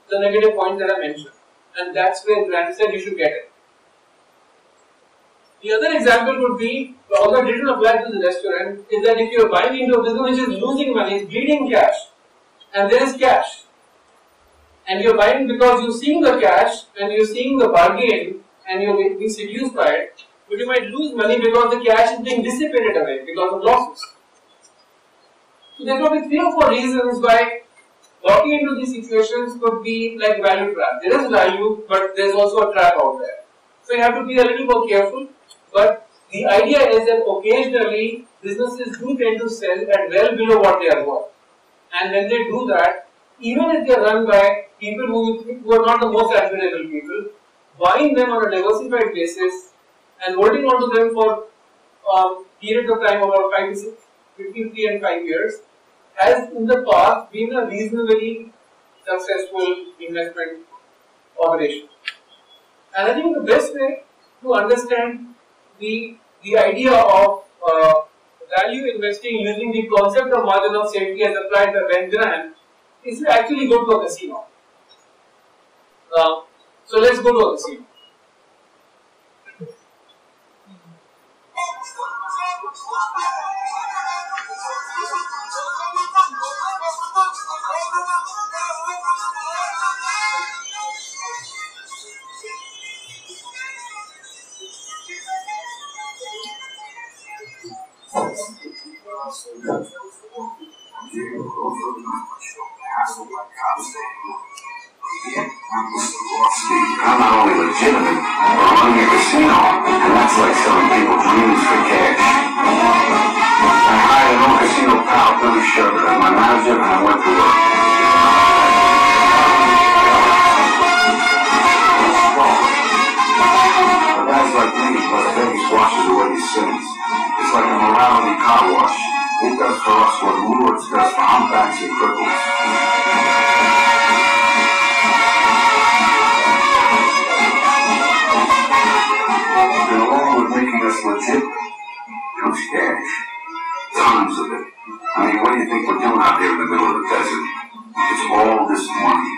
Speaker 1: the negative point that I mentioned. And that's where Grant said you should get it. The other example would be, although it didn't apply to the restaurant, is that if you are buying into a business which is losing money, it's bleeding cash, and there is cash, and you're buying because you're seeing the cash and you're seeing the bargain and you're being seduced by it, but you might lose money because the cash is being dissipated away because of losses. So there could be 3 or 4 reasons why walking into these situations could be like value trap. There is value, but there is also a trap out there. So you have to be a little more careful. But the idea is that occasionally businesses do tend to sell at well below what they are worth. And when they do that, even if they are run by people who are not the most admirable people, buying them on a diversified basis and holding on to them for periods of time about 5 to 6, between 3 and 5 years, has in the past been a reasonably successful investment operation. And I think the best way to understand the idea of value investing using the concept of margin of safety as applied by Ben Graham is to actually go to a casino. So let's go to a casino.
Speaker 2: I'm not only legitimate, but running a casino, and that's like selling people dreams for cash. I hired an old casino pal, Billy Sugar, as my manager, and I went to work. For guys like me, plus Vegas washes away his sins. It's like a morality car wash. It does for us what Lourdes does for humpbacks and cripples. And along with making us legit comes cash. Tons of it. I mean, what do you think we're doing out there in the middle of the desert? It's all this money.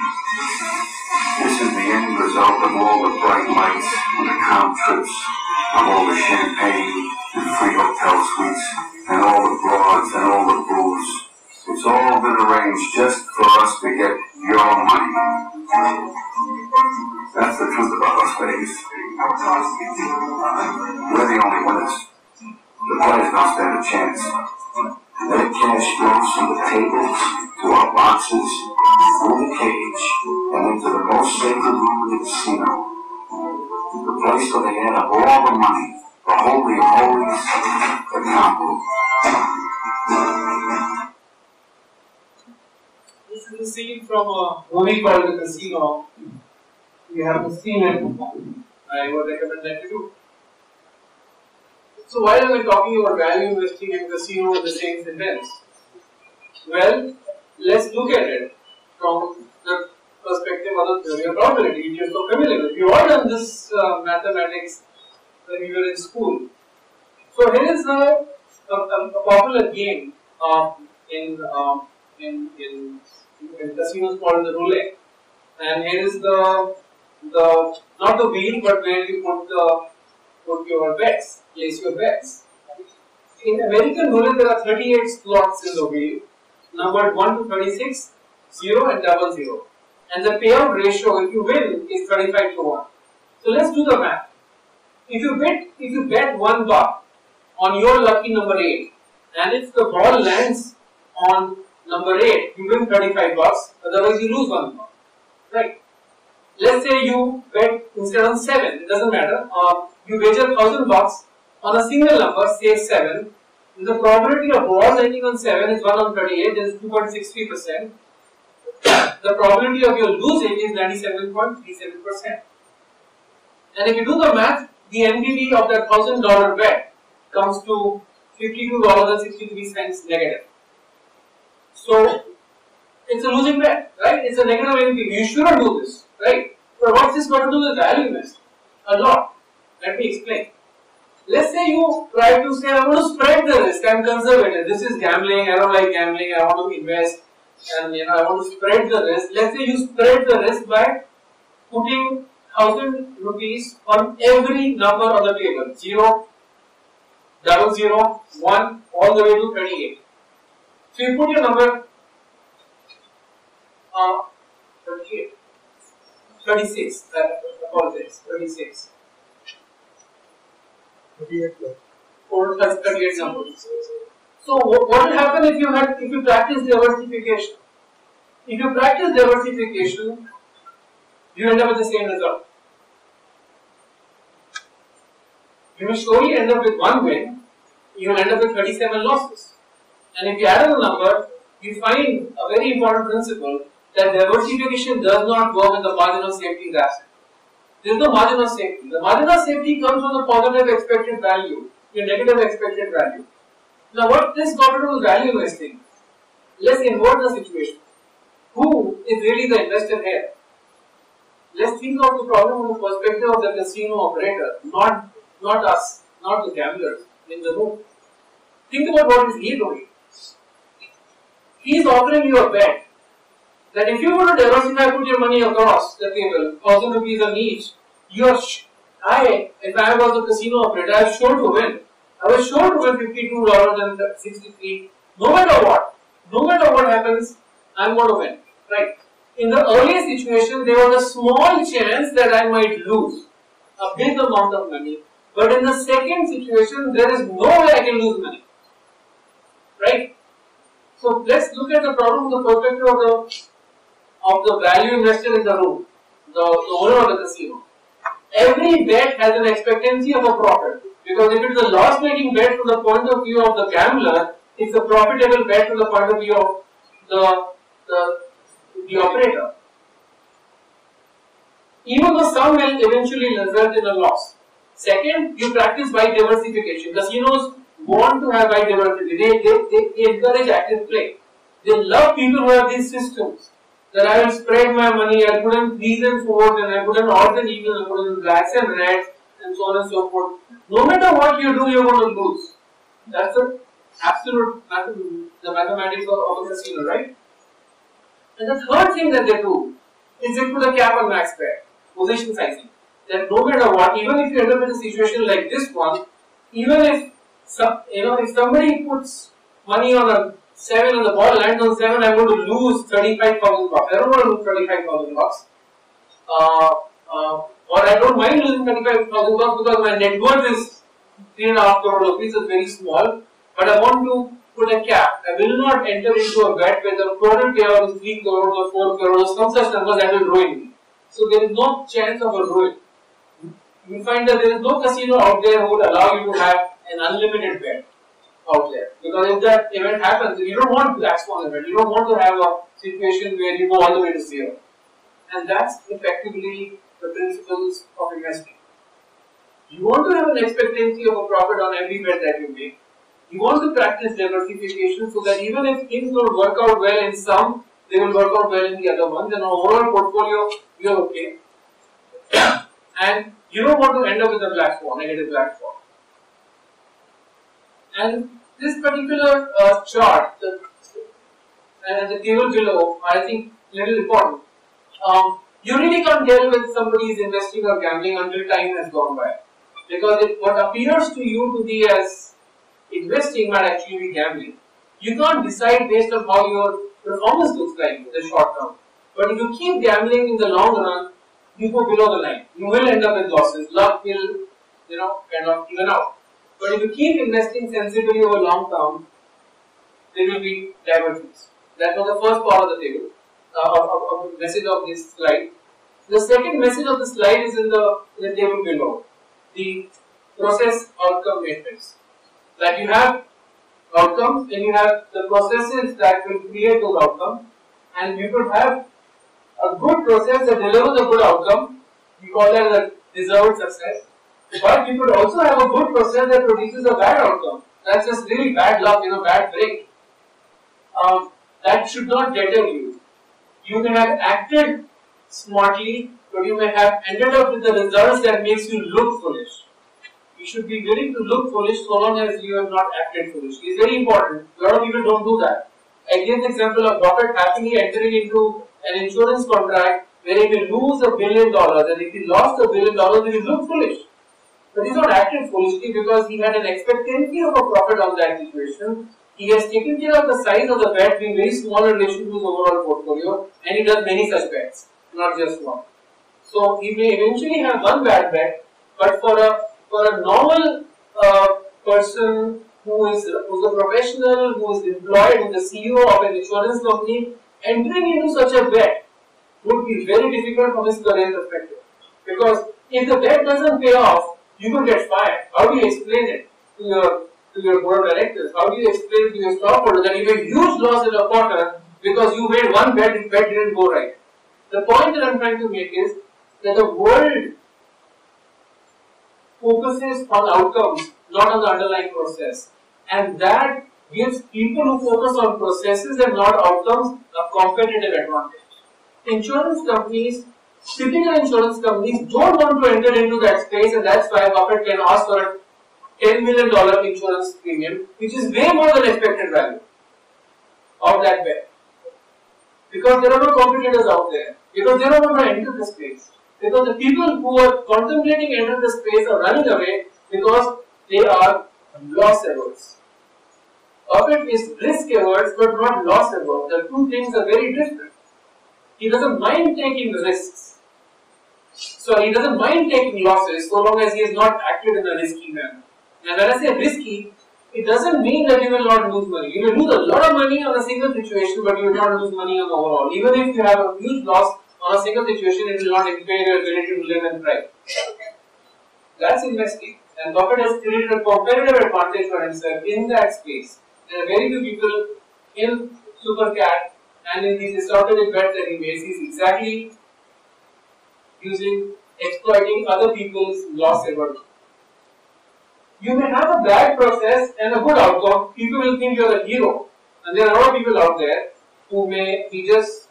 Speaker 2: This is the end result of all the bright lights and the count trips, of all the champagne and free hotel suites, and all the broads and all the booze. It's all been arranged just for us to get your money. That's the truth about Las Vegas. We're the only winners. The players don't stand a chance. Their cash flows from the tables to our boxes, through the cage, and into the most sacred room in the casino. The place where they add up all the money, the holy of holies, the count room.
Speaker 1: This is a scene from a movie called The Casino. You haven't seen it, I would recommend that you do. So why are we talking about value investing and casino in the same sentence? Well, let's look at it from the perspective of the theory of probability, which you're so familiar with. You all done this mathematics when you were in school. So here is a popular game in casinos called the roulette, and here is the not the wheel, but where you put your bets, place your bets. In American roulette, there are 38 slots in the wheel, numbered 1 to 36, 0 and 00. And the payout ratio, if you win, is 35 to 1. So let's do the math. If you bet $1 on your lucky number 8, and if the ball lands on number 8, you win 35 bucks, otherwise you lose $1. Right? Let's say you bet instead on 7, it doesn't matter. You wager $1,000 on a single number, say 7. The probability of ball landing on 7 is 1 on 38, that is 2.63%. The probability of your losing is 97.37%. And if you do the math, the NPV of that $1,000 bet comes to $52.63 negative. So it's a losing bet, right? It's a negative NPV. You shouldn't do this, right? But what's this got to do with value invest? A lot. Let me explain. Let's say you try to say, I want to spread the risk. I'm conservative. This is gambling. I don't like gambling. I want to invest, and I want to spread the risk. Let's say you spread the risk by putting 1,000 rupees on every number on the table. 0, 00, 1, all the way to 38. So you put your number 38, 36. Apologize, 36. 38 numbers. So what will happen if you practice diversification? If you practice diversification, you end up with the same result. You will surely end up with 1 win. You will end up with 37 losses. And if you add up the number, you find a very important principle that diversification does not work when the margin of safety is absent. There is no margin of safety. The margin of safety comes from the positive expected value, your negative expected value. Now, what this got to do with value investing? Let's invert the situation. Who is really the investor here? Let's think of the problem from the perspective of the casino operator, not us, not the gamblers in the room. Think about what is he doing. He is offering you a bet that if you were to diversify, put your money across the table, 1,000 rupees on each, if I was a casino operator, I was sure to win. I was sure to win $52.63. No matter what happens, I'm going to win. Right? In the earlier situation, there was a small chance that I might lose a big amount of money. But in the second situation, there is no way I can lose money. Right? So let's look at the problem from the perspective of the value investor in the room, the owner of the casino. Every bet has an expectancy of a profit, because if it is a loss-making bet from the point of view of the gambler, it's a profitable bet from the point of view of the operator. Even though some will eventually result in a loss. Second, you practice by diversification. Casinos want to have by diversity. They encourage active play. They love people who have these systems. That I will spread my money, I put in 3s and 4s, and I put in odds and evens, I put in blacks and reds, and so on and so forth. No matter what you do, you're going to lose. That's the absolute the mathematics of a casino, right? And the third thing that they do is they put a cap on max bet, position sizing. That no matter what, even if you end up in a situation like this one, even if if somebody puts money on a 7 and the ball lands on 7, I'm going to lose 35,000 bucks. I don't want to lose 35,000 bucks. Or I don't mind losing 35,000 bucks because my net worth is 3.5 crore rupees, it's very small. But I want to put a cap. I will not enter into a bet where the total payout is 3 crores or 4 crores or some such number that will ruin me. So there is no chance of a ruin. You will find that there is no casino out there who would allow you to have an unlimited bet out there. Because if that event happens, you don't want black swan event. You don't want to have a situation where you go all the way to zero. And that's effectively the principles of investing. You want to have an expectancy of a profit on every bet that you make. You want to practice diversification so that even if things don't work out well in some, they will work out well in the other one. Then overall portfolio, you're okay. And you don't want to end up with a black swan, negative black swan. And this particular chart, and the table below, I think little important. You really can't tell when somebody is investing or gambling until time has gone by. Because what appears to you to be as investing might actually be gambling. You can't decide based on how your performance looks like in the short term. But if you keep gambling in the long run, you go below the line. You will end up with losses. Luck will, kind of even out. But if you keep investing sensibly over long term, there will be divergence. That was the first part of the table, of the message of this slide. The second message of the slide is in the table below. The process outcome matrix. That you have outcomes and you have the processes that will create those outcomes, and you could have a good process that delivers a good outcome. We call that a deserved success. But you could also have a good process that produces a bad outcome. That's just really bad luck, bad break. That should not deter you. You may have acted smartly, but you may have ended up with the results that makes you look foolish. You should be willing to look foolish so long as you have not acted foolishly. It's very important. A lot of people don't do that. I gave the example of Buffett happily entering into an insurance contract where he will lose $1 billion, and if he lost $1 billion, he will look foolish. But he's not acted foolishly because he had an expectancy of a profit on that situation. He has taken care of the size of the bet being very small in relation to his overall portfolio, and he does many such bets, not just one. So he may eventually have one bad bet, but for a normal person who is a professional, who is employed, who is the CEO of an insurance company, entering into such a bet would be very difficult from his career perspective. Because if the bet doesn't pay off, you could get fired. How do you explain it to your board of directors? How do you explain to your stockholders that you made huge loss in a quarter because you made one bet, the bet didn't go right? The point that I'm trying to make is that the world focuses on outcomes, not on the underlying process. And that gives people who focus on processes and not outcomes a competitive advantage. Typical insurance companies don't want to enter into that space, and that's why Buffett can ask for a $10 million insurance premium, which is way more than expected value of that bet. Because there are no competitors out there. Because they don't want to enter the space. Because the people who are contemplating entering the space are running away because they are loss averse. Buffett is risk averse but not loss averse. The two things are very different. He doesn't mind taking risks. So he doesn't mind taking losses so long as he has not acted in a risky manner. And when I say risky, it doesn't mean that you will not lose money. You will lose a lot of money on a single situation, but you will not lose money on the overall. Even if you have a huge loss on a single situation, it will not impair your ability to live and thrive. That's investing. And Buffett has created a competitive advantage for himself in that space. There are very few people in Super Cat and in these strategic bets that he makes. He's exactly exploiting other people's loss aversion. You may have a bad process and a good outcome. People will think you're a hero. And there are a lot of people out there who may be just,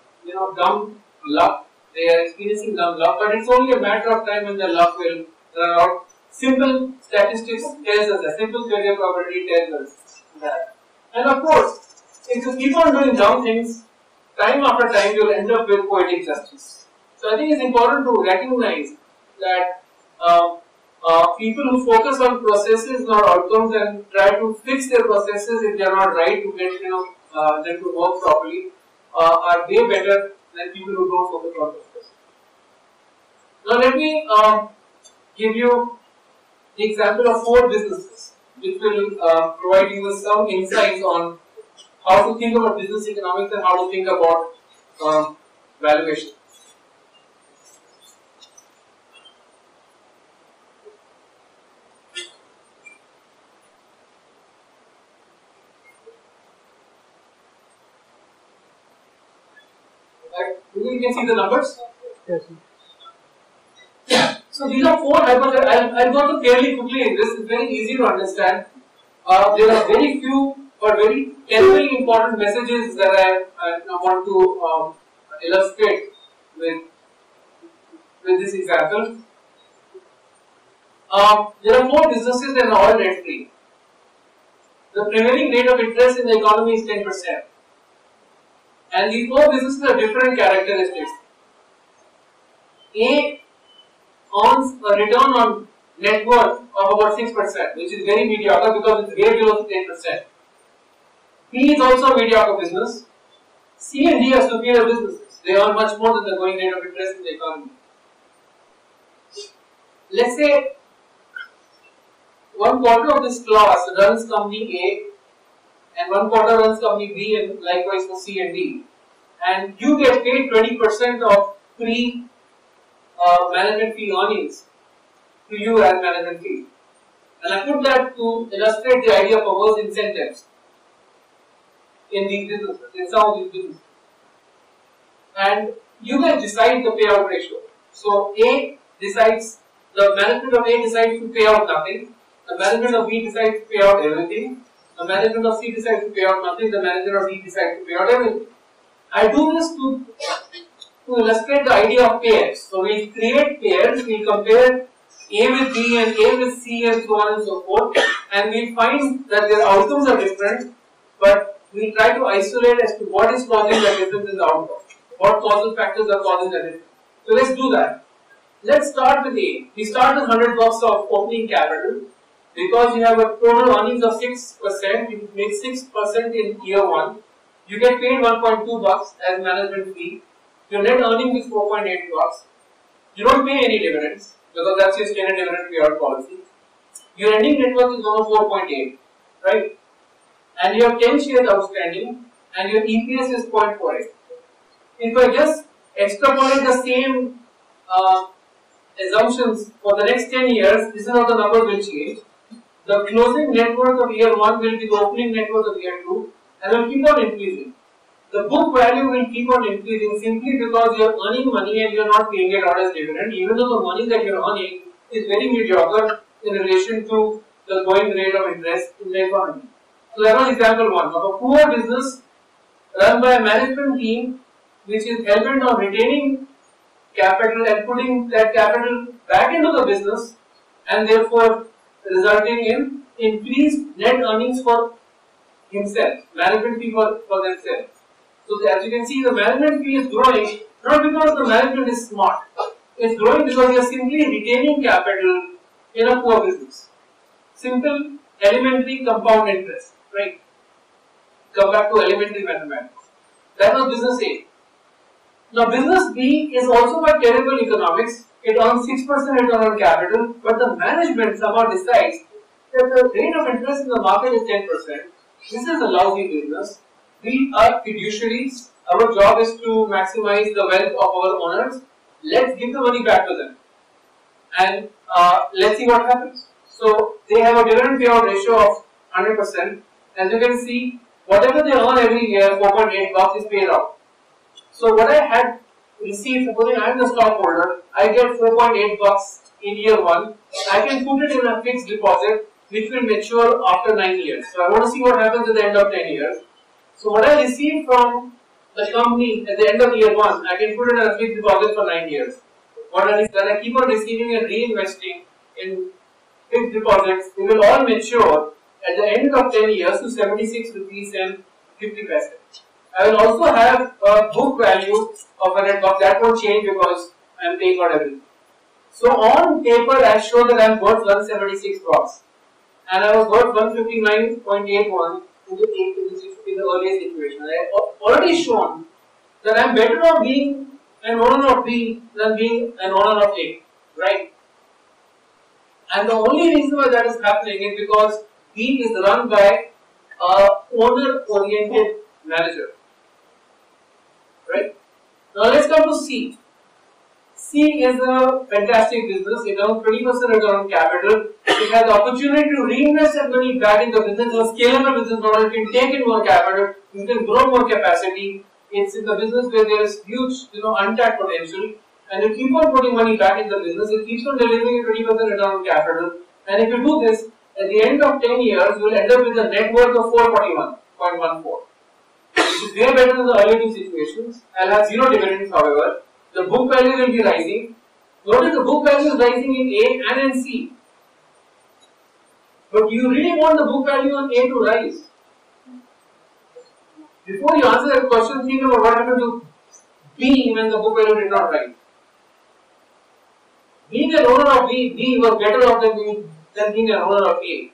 Speaker 1: dumb luck. They are experiencing dumb luck, but it's only a matter of time when their luck will run out. Simple statistics tells us that. Simple career probability tells us that. And of course, if you keep on doing dumb things, time after time you'll end up with poetic justice. So I think it's important to recognize that people who focus on processes, not outcomes, and try to fix their processes if they are not right to get them to work properly are way better than people who don't focus on processes. Now let me give you the example of 4 businesses, which will provide you with some insights on how to think about business economics and how to think about valuation. You can see the numbers?
Speaker 3: Yes.
Speaker 1: So these are 4 hypotheses. I'll go to fairly quickly in this. It's very easy to understand. There are very few but very terribly important messages that I want to illustrate with this example. There are 4 businesses that are all debt free. The prevailing rate of interest in the economy is 10%. And these 4 businesses have different characteristics. A earns a return on net worth of about 6%, which is very mediocre because it's way below 10%. B is also a mediocre business. C and D are superior businesses. They earn much more than the going rate of interest in the economy. Let's say 1/4 of this class runs company A and 1/4 runs company B, and likewise for C and D. And you get paid 20% of management fee earnings to you as management fee. And I put that to illustrate the idea of perverse incentives in these businesses, in some of these businesses. And you guys decide the payout ratio. So A decides, the management of A decides to pay out nothing, the management of B decides to pay out everything, the management of C decides to pay out nothing, the management of D decides to pay out everything. I do this to illustrate the idea of pairs. So we create pairs, we compare A with B and A with C and so on and so forth, and we find that their outcomes are different, but we try to isolate as to what is causing the difference in the outcome, what causal factors are causing the difference. So let's do that. Let's start with A. We start with $100 of opening capital. Because you have a total earnings of 6%, you make 6% in year 1. You get paid $1.2 as management fee. Your net earnings is $4.8. You don't pay any dividends because that's your standard dividend payout policy. Your ending net worth is over 4.8, right? And you have 10 shares outstanding, and your EPS is 0.48. If I just extrapolate the same assumptions for the next 10 years, this is how the number will change. The closing net worth of year 1 will be the opening net worth of year 2 and will keep on increasing. The book value will keep on increasing simply because you are earning money and you are not paying it out as dividend, even though the money that you are earning is very mediocre in relation to the going rate of interest in the economy. So that was example 1 of a poor business run by a management team which is hell-bent on retaining capital and putting that capital back into the business, and therefore resulting in increased net earnings for himself, management fee for themselves. So as you can see, the management fee is growing not because the management is smart, it's growing because you are simply retaining capital in a poor business. Simple, elementary compound interest, right? Come back to elementary mathematics. That was business A. Now business B is also by terrible economics. It earns 6% return on capital, but the management somehow decides that the rate of interest in the market is 10%. This is a lousy business. We are fiduciaries. Our job is to maximize the wealth of our owners. Let's give the money back to them, and let's see what happens. So they have a dividend payout ratio of 100%. As you can see, whatever they earn every year, $4.8 is paid out. So what I had received, supposing I am the stockholder, I get $4.8 in year 1. I can put it in a fixed deposit which will mature after 9 years. So I want to see what happens at the end of 10 years. So what I receive from the company at the end of year 1, I can put it in a fixed deposit for 9 years. What I keep on receiving and reinvesting in fixed deposits, they will all mature at the end of 10 years to 76 rupees and 50 paise. I will also have a book value of a net worth that won't change because I am paying out everything. So on paper, I show that I am worth 176 bucks, and I was worth 159.81 in the earlier situation. I have already shown that I am better off being an owner of B than being an owner of A, right? And the only reason why that is happening is because B is run by a owner-oriented manager, right? Now let's come to C. C is a fantastic business. It earns 20% return on capital. It has the opportunity to reinvest that money back in the business. It's a scalable business model. You can take in more capital. You can grow more capacity. It's in the business where there is huge, untapped potential. And you keep on putting money back in the business. It keeps on delivering a 20% return on capital. And if you do this, at the end of 10 years, you will end up with a net worth of 441.14, which is way better than the earlier two situations. I'll have zero dividends, however. The book value will be rising. Notice the book value is rising in A and in C. But you really want the book value on A to rise. Before you answer that question, think about what happened to B when the book value did not rise. Being an owner of B was better off than being an owner of A.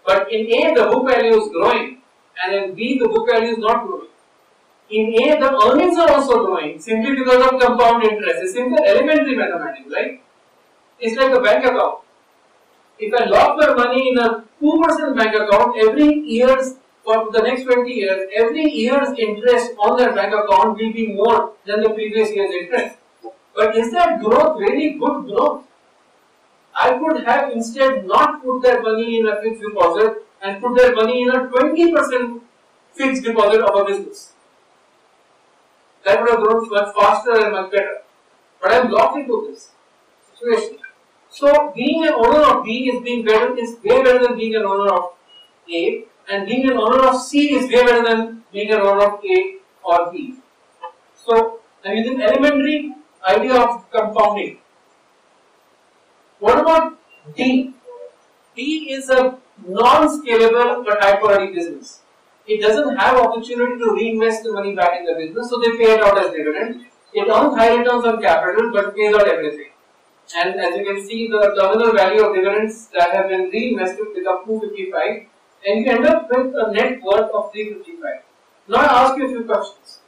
Speaker 1: But in A, the book value is growing, and in B, the book value is not growing. In A, the earnings are also growing simply because of compound interest. It's simple elementary mathematics, right? It's like a bank account. If I lock my money in a 2% bank account, every year's for the next 20 years, every year's interest on that bank account will be more than the previous year's interest. But is that growth really good growth? I could have instead not put that money in a fixed deposit and put that money in a 20% fixed deposit of a business. That would have grown much faster and much better. But I am locked into this situation. So being an owner of B is way better than being an owner of A, and being an owner of C is way better than being an owner of A or B. So I'm using elementary idea of compounding. What about D? D is a non-scalable but high quality business. It doesn't have opportunity to reinvest the money back in the business, so they pay it out as dividend. It earns high returns on capital but pays out everything. And as you can see, the terminal value of dividends that have been reinvested become 255, and you end up with a net worth of 355. Now I ask you a few questions.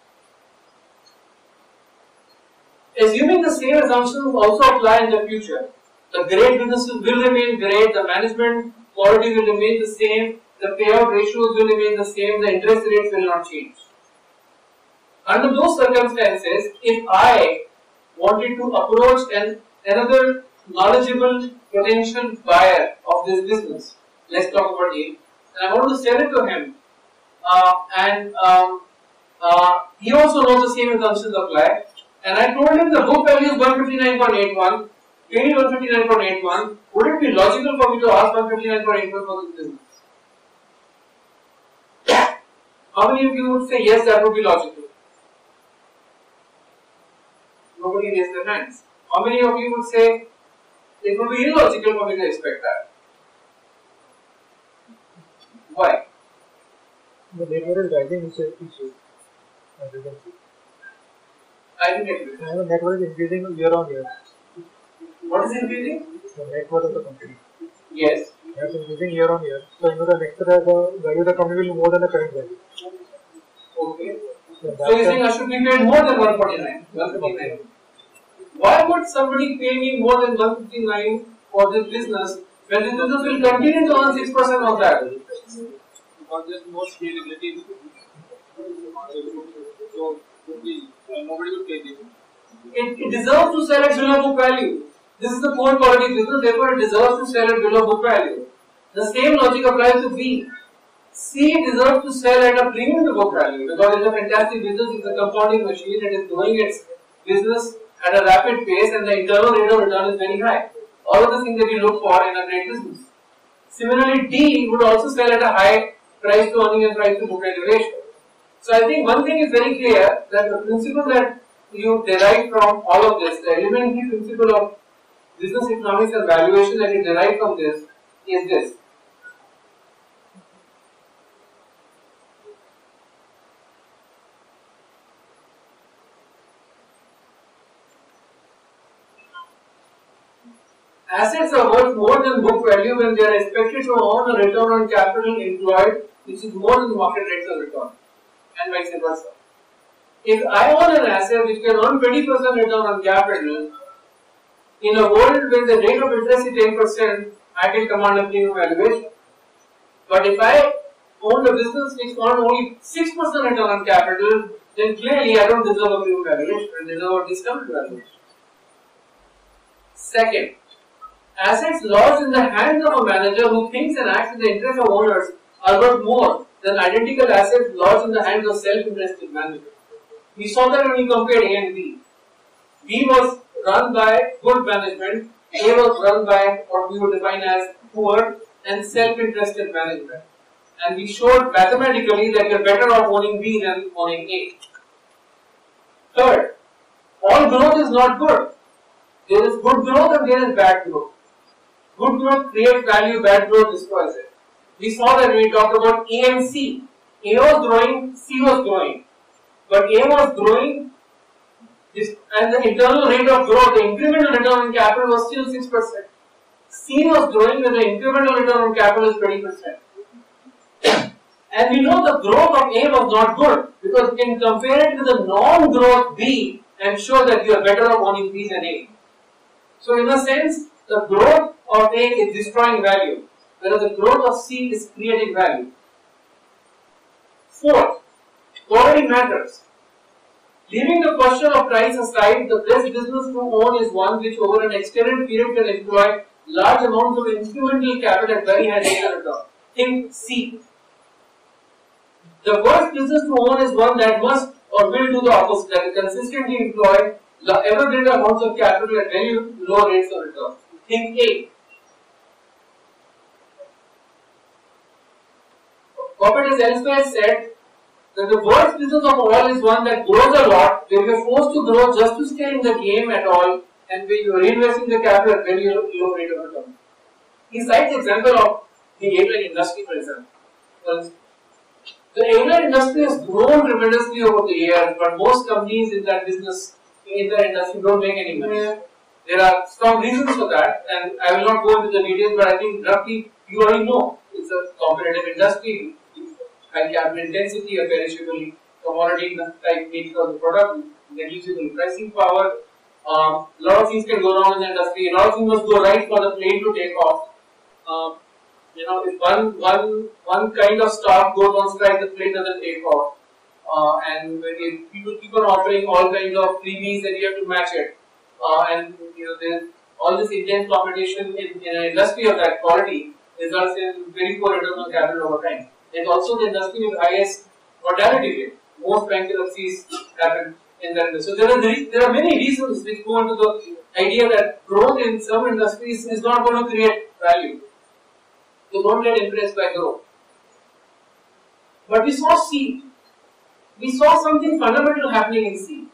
Speaker 1: Assuming the same assumptions also apply in the future, the great businesses will remain great, the management quality will remain the same, the payout ratios will remain the same, the interest rates will not change. Under those circumstances, if I wanted to approach another knowledgeable potential buyer of this business, let's talk about him, and I want to sell it to him, he also knows the same assumptions apply, and I told him the book value is 159.81, paid 159.81, would it be logical for me to ask 159.81 for this business? How many of you would say yes, that would be logical? Nobody raised their hands. How many of you would say it would be illogical for me to expect that? Why?
Speaker 3: The network is rising issue, as you can see.
Speaker 1: I didn't get it.
Speaker 3: And the network is increasing year on year.
Speaker 1: What is increasing?
Speaker 3: The net worth of the company.
Speaker 1: Yes.
Speaker 3: It's increasing year on year. So the next year the value of the company will be more than the current value.
Speaker 1: Okay. So you think I should be paid more than 149? 159. Why would somebody pay me more than 159 for this business when this business will continue to earn 6% of that?
Speaker 4: Because there is no scalability. So nobody will pay this.
Speaker 1: It deserves to sell at below book value. This is the poor quality business, therefore it deserves to sell at below book value. The same logic applies to B. C deserves to sell at a premium to book value because it's a fantastic business, it's a compounding machine, it is growing its business at a rapid pace and the internal rate of return is very high. All of the things that we look for in a great business. Similarly, D would also sell at a high price to earning and price to book value ratio. So I think one thing is very clear, that the principle that you derive from all of this, the elementary principle of business economics and valuation that you derive from this is this. Assets are worth more than book value when they are expected to earn a return on capital employed which is more than market rates of return, and vice versa. If I own an asset which can earn 20% return on capital, in a world where the rate of interest is 10%, I can command a premium valuation. But if I own a business which earns only 6% return on capital, then clearly I don't deserve a premium valuation, I deserve a discounted valuation. Second, assets lost in the hands of a manager who thinks and acts in the interest of owners are worth more than identical assets lost in the hands of self-interested managers. We saw that when we compared A and B. B was run by good management, A was run by what we would define as poor and self-interested management. And we showed mathematically that you are better off owning B than owning A. Third, all growth is not good. There is good growth and there is bad growth. Good growth creates value, bad growth destroys it. We saw that when we talked about A and C. A was growing, C was growing. But A was growing and the internal rate of growth, the incremental return on capital was still 6%. C was growing and the incremental return on capital is 20%. And we know the growth of A was not good because you can compare it with the non-growth B and show that you are better off owning B than A. So in a sense, the growth of A is destroying value, whereas the growth of C is creating value. Fourth, quality matters. Leaving the question of price aside, the best business to own is one which over an extended period can employ large amounts of incremental capital at very high rate of return. Think C. The worst business to own is one that must or will do the opposite, that will consistently employ ever greater amounts of capital at very low rates of return. Think A. Buffett has elsewhere said that the worst business of all is one that grows a lot, where you are forced to grow just to stay in the game at all, and where you are reinvesting the capital at very low rate of return. He cites the example of the airline industry, for example. The airline industry has grown tremendously over the years, but most companies in that business, in that industry, don't make any money. There are strong reasons for that, and I will not go into the details, but I think roughly you already know it's a competitive industry. High capital intensity, a perishable commodity type nature of the product, negligible pricing power. A lot of things can go wrong in the industry. A lot of things must go right for the plane to take off. If one kind of stock goes on strike, the plane doesn't take off. And if people keep on offering all kinds of freebies, then you have to match it. There's all this intense competition in an industry of that quality results in very poor return on capital over time. It's also the industry with highest mortality rate. Most bankruptcies happen in that industry. So there are many reasons which go into the idea that growth in some industries is not going to create value. So don't get impressed by growth. But we saw C. We saw something fundamental happening in C.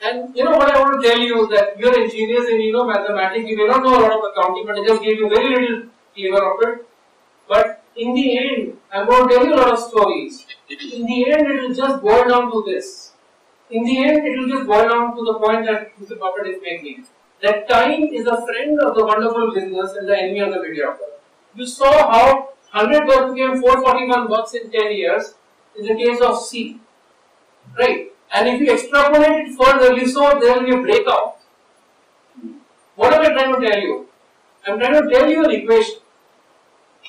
Speaker 1: And what I want to tell you is that you're engineers and you know mathematics. You may not know a lot of accounting, but I just gave you very little flavor of it. But in the end, I'm going to tell you a lot of stories. In the end, it will just boil down to this. In the end, it will just boil down to the point that Mr. Buffett is making. That time is a friend of the wonderful business and the enemy of the mediocre. You saw how 100 bucks became 441 bucks in 10 years in the case of C. Right? And if you extrapolate it further, you saw there will be a breakout. What am I trying to tell you? I am trying to tell you an equation.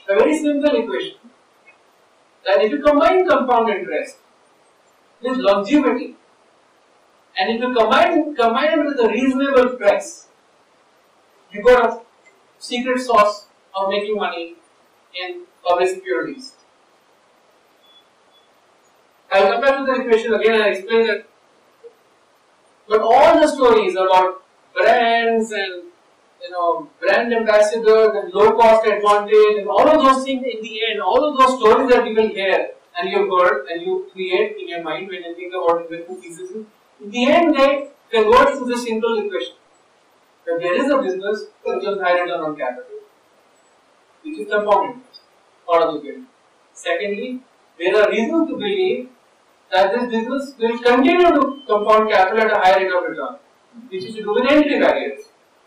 Speaker 1: A very simple equation. That if you combine compound interest with longevity, and if you combine it with a reasonable price, you got a secret sauce of making money in public securities. I'll come back to the equation again and explain that. But all the stories about brands and brand ambassadors and low cost advantage and all of those things in the end, all of those stories that you will hear and you have heard and you create in your mind when you think about investment thesis, in the end they convert to this simple equation that there is a business which has high return on capital, which is compound interest, part of the equation. Secondly, there are reasons to believe that this business will continue to compound capital at a high rate of return, which is to do with entry barriers.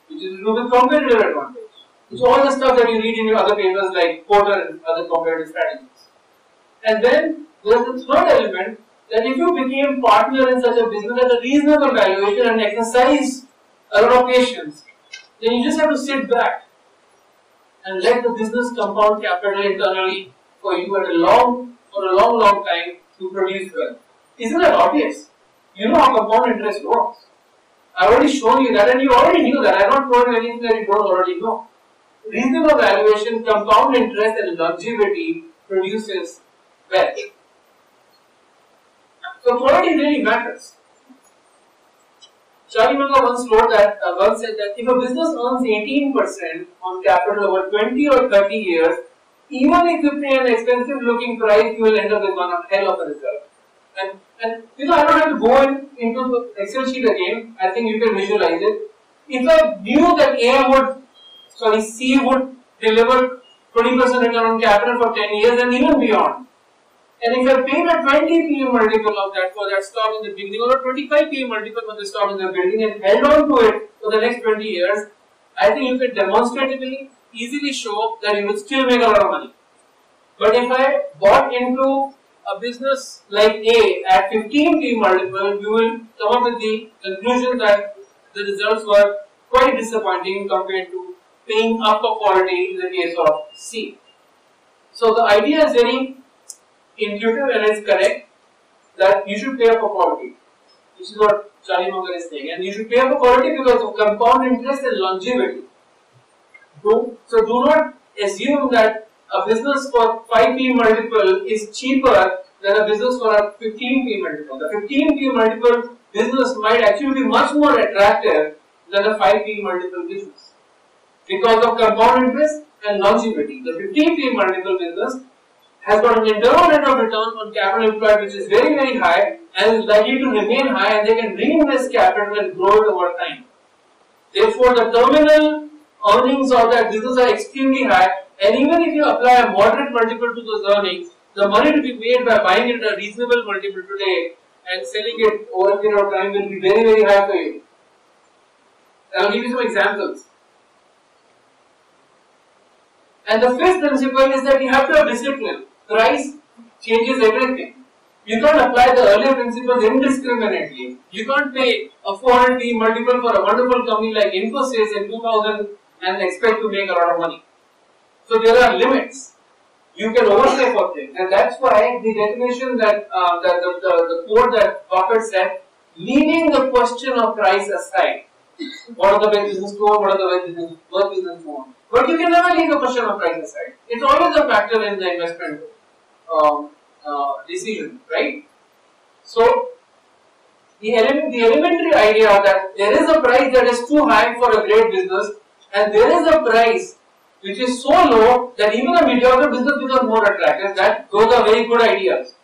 Speaker 1: which is to do with competitive advantage. It's all the stuff that you read in your other papers like Porter and other competitive strategies. And then there is the third element that if you became partner in such a business at a reasonable valuation and exercise a lot of patience, then you just have to sit back and let the business compound capital internally for you at a long time to produce wealth. Isn't that obvious? You know how compound interest works. I've already shown you that and you already knew that. I've not told you anything that you don't already know. Reasonable valuation, compound interest and longevity produces wealth. So quality really matters. Charlie Munger once said that if a business earns 18% on capital over 20 or 30 years, even if you pay an expensive looking price, you will end up with one hell of a result. And you know, I don't have to go into the Excel sheet again. I think you can visualize it. If I knew that C would deliver 20% return on capital for 10 years and even beyond, and if I paid a 20 PE multiple of that for that stock in the beginning or a 25 PE multiple for the stock in the beginning and held on to it for the next 20 years, I think you can demonstratively easily show that you will still make a lot of money. But if I bought into a business like A at 15 PE multiple, you will come up with the conclusion that the results were quite disappointing compared to paying up for quality in the case of C. So the idea is very intuitive and it's correct that you should pay up for quality. This is what Charlie Munger is saying, and you should pay up for quality because of compound interest and longevity. So do not assume that a business for 5 P multiple is cheaper than a business for a 15 P multiple. The 15 P multiple business might actually be much more attractive than a 5 P multiple business because of compound interest and longevity. The 15 P multiple business has got an internal rate of return on capital employed which is very, very high and is likely to remain high, and they can reinvest capital and grow it over time. Therefore, the terminal earnings of that business are extremely high, and even if you apply a moderate multiple to those earnings, the money to be made by buying it at a reasonable multiple today and selling it over a period of time will be very, very high for you. I will give you some examples. And the fifth principle is that you have to have discipline. Price changes everything. You can't apply the earlier principles indiscriminately. You can't pay a 400 PE multiple for a wonderful company like Infosys in 2000 and expect to make a lot of money. So there are limits. You can overpay for things, and that's why the definition that the quote that Buffett said, leaving the question of price aside. What are the best business to own? What are the best business to own? But you can never leave the question of price aside. It's always a factor in the investment decision, right? So the elementary idea that there is a price that is too high for a great business, and there is a price which is so low that even a mediocre business becomes more attractive. Those are very good ideas.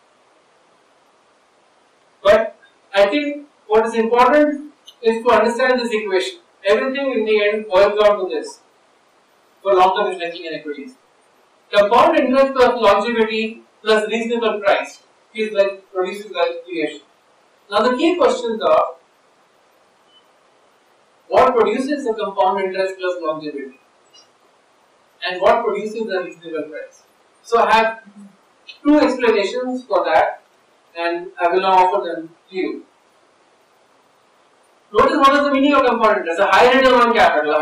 Speaker 1: But I think what is important is to understand this equation. Everything in the end boils down to this for long-term investing in equities. Compound interest plus longevity plus reasonable price produces wealth creation. Now the key questions are, what produces the compound interest plus longevity? And what produces the reasonable price? So I have two explanations for that, and I will now offer them to you. Notice what is the meaning of compound interest? A high rate on capital,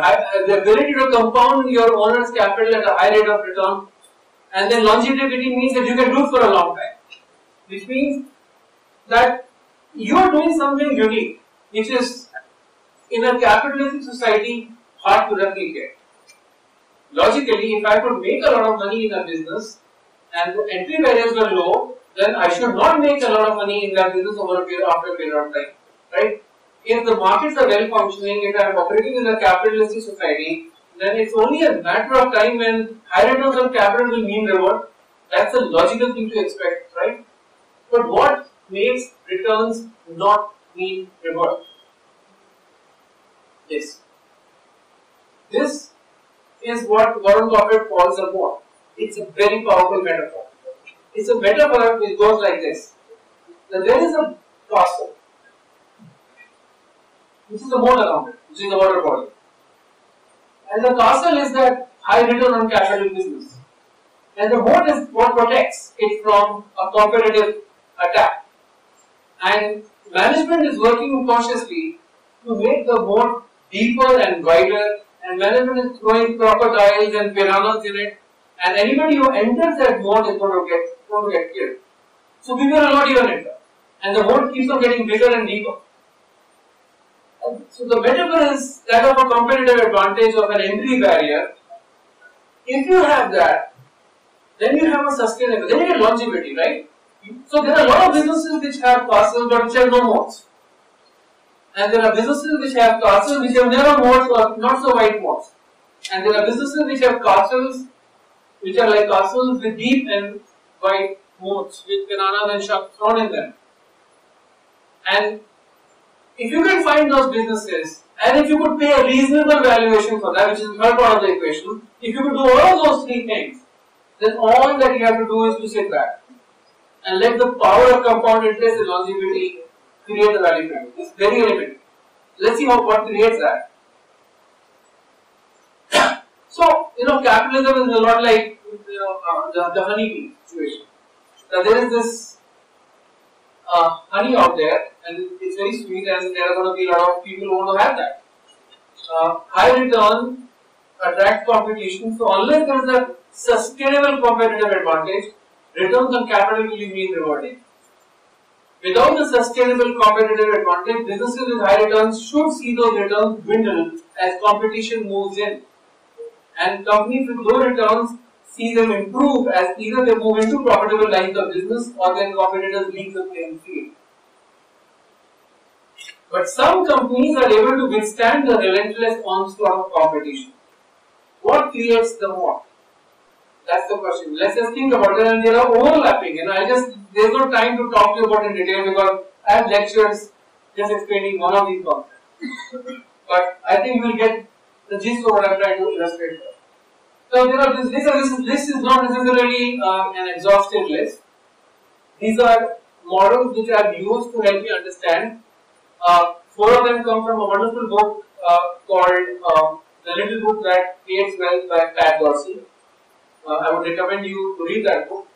Speaker 1: the ability to compound your owner's capital at a high rate of return, and then longevity means that you can do it for a long time, which means that you are doing something unique, which is in a capitalistic society hard to replicate. Logically, if I could make a lot of money in a business and the entry barriers were low, then I should not make a lot of money in that business after a period of time, right? If the markets are well functioning, if I am operating in a capitalistic society, then it's only a matter of time when high returns on capital will mean reward. That's a logical thing to expect, right? But what makes returns not mean reward? This is what Warren Buffett calls a moat. It's a very powerful metaphor. It's a metaphor which goes like this. That there is a castle. This is the moat around it, which is the water body. And the castle is that high return on capital business. And the moat is what protects it from a competitive attack. And management is working cautiously to make the moat deeper and wider, and management is throwing crocodiles and piranhas in it, and anybody who enters that moat is going to get killed. So people are not even enter, and the moat keeps on getting bigger and deeper. So the metaphor is that of a competitive advantage of an entry barrier. If you have that, then you have a sustainable, then you get longevity, right? So there are a lot of businesses which have castles but which have no moats. And there are businesses which have castles which have narrow moats or not so wide moats. And there are businesses which have castles which are like castles with deep and wide moats with piranhas and sharks thrown in them. And if you can find those businesses, and if you could pay a reasonable valuation for that, which is the third part of the equation, if you could do all of those three things, then all that you have to do is to sit back and let the power of compound interest and longevity create the value pyramid. It's very elementary. Let's see what creates that. So, capitalism is a lot like the honeybee situation. Now, there is this honey out there, and it's very sweet, and there are going to be a lot of people who want to have that. High return attracts competition, so unless there is a sustainable competitive advantage, returns on capital will be rewarding. Without a sustainable competitive advantage, businesses with high returns should see those returns dwindle as competition moves in. And companies with low returns see them improve as either they move into profitable lines of business or their competitors leave the playing field. But some companies are able to withstand the relentless onslaught of competition. What creates the moat? That's the question. Let's just think about it, and there are overlapping. There's no time to talk to you about in detail because I have lectures just explaining one of these concepts. But I think you will get the gist of what I'm trying to illustrate. So this is not necessarily an exhaustive list. These are models which are used to help you understand. 4 of them come from a wonderful book called The Little Book That Creates Wealth by Pat Dorsey. I would recommend you to read that book.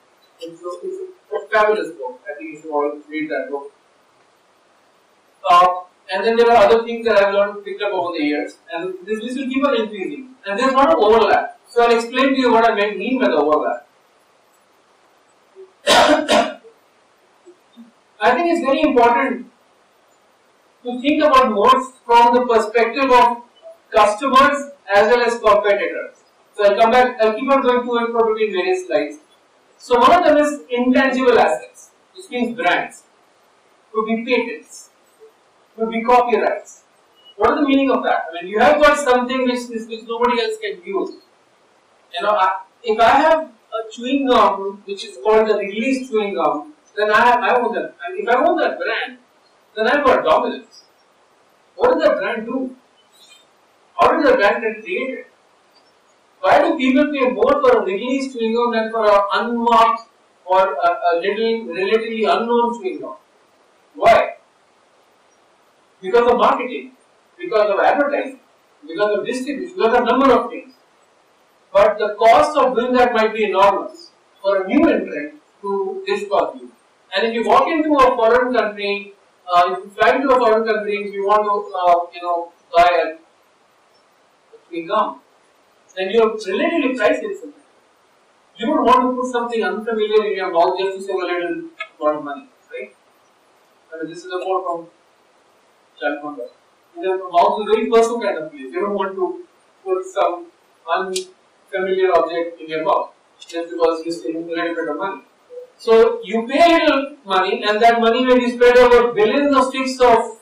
Speaker 1: It's a fabulous book. I think you should all read that book. And then there are other things that I've learned, picked up over the years, and this will keep on increasing. And there's not an overlap. So I'll explain to you what I mean by the overlap. I think it's very important to think about moats from the perspective of customers as well as competitors. So I'll come back, I'll keep on going to and fro between various slides. So one of them is intangible assets, which means brands, could be patents, could be copyrights. What is the meaning of that? I mean, you have got something which nobody else can use. If I have a chewing gum which is called the release chewing gum, then I own that. And if I own that brand, then I've got dominance. What does that brand do? How does the brand get created? Why do people pay more for a release chewing gum than for an unmarked or a little relatively unknown chewing gum? Why? Because of marketing, because of advertising, because of distribution, because of a number of things. But the cost of doing that might be enormous for a new entrant to discover you. And if you walk into a foreign country, if you fly to a foreign country, if you want to, buy a chewing gum, then you are relatively price sensitive. You don't want to put something unfamiliar in your mouth just to save a little amount of money, right? I mean, this is a quote from Chalconda. Your mouth is a very personal kind of place. You don't want to put some unfamiliar object in your mouth just because you're saving a little bit of money. So you pay a little money, and that money may be spread over billions of sticks of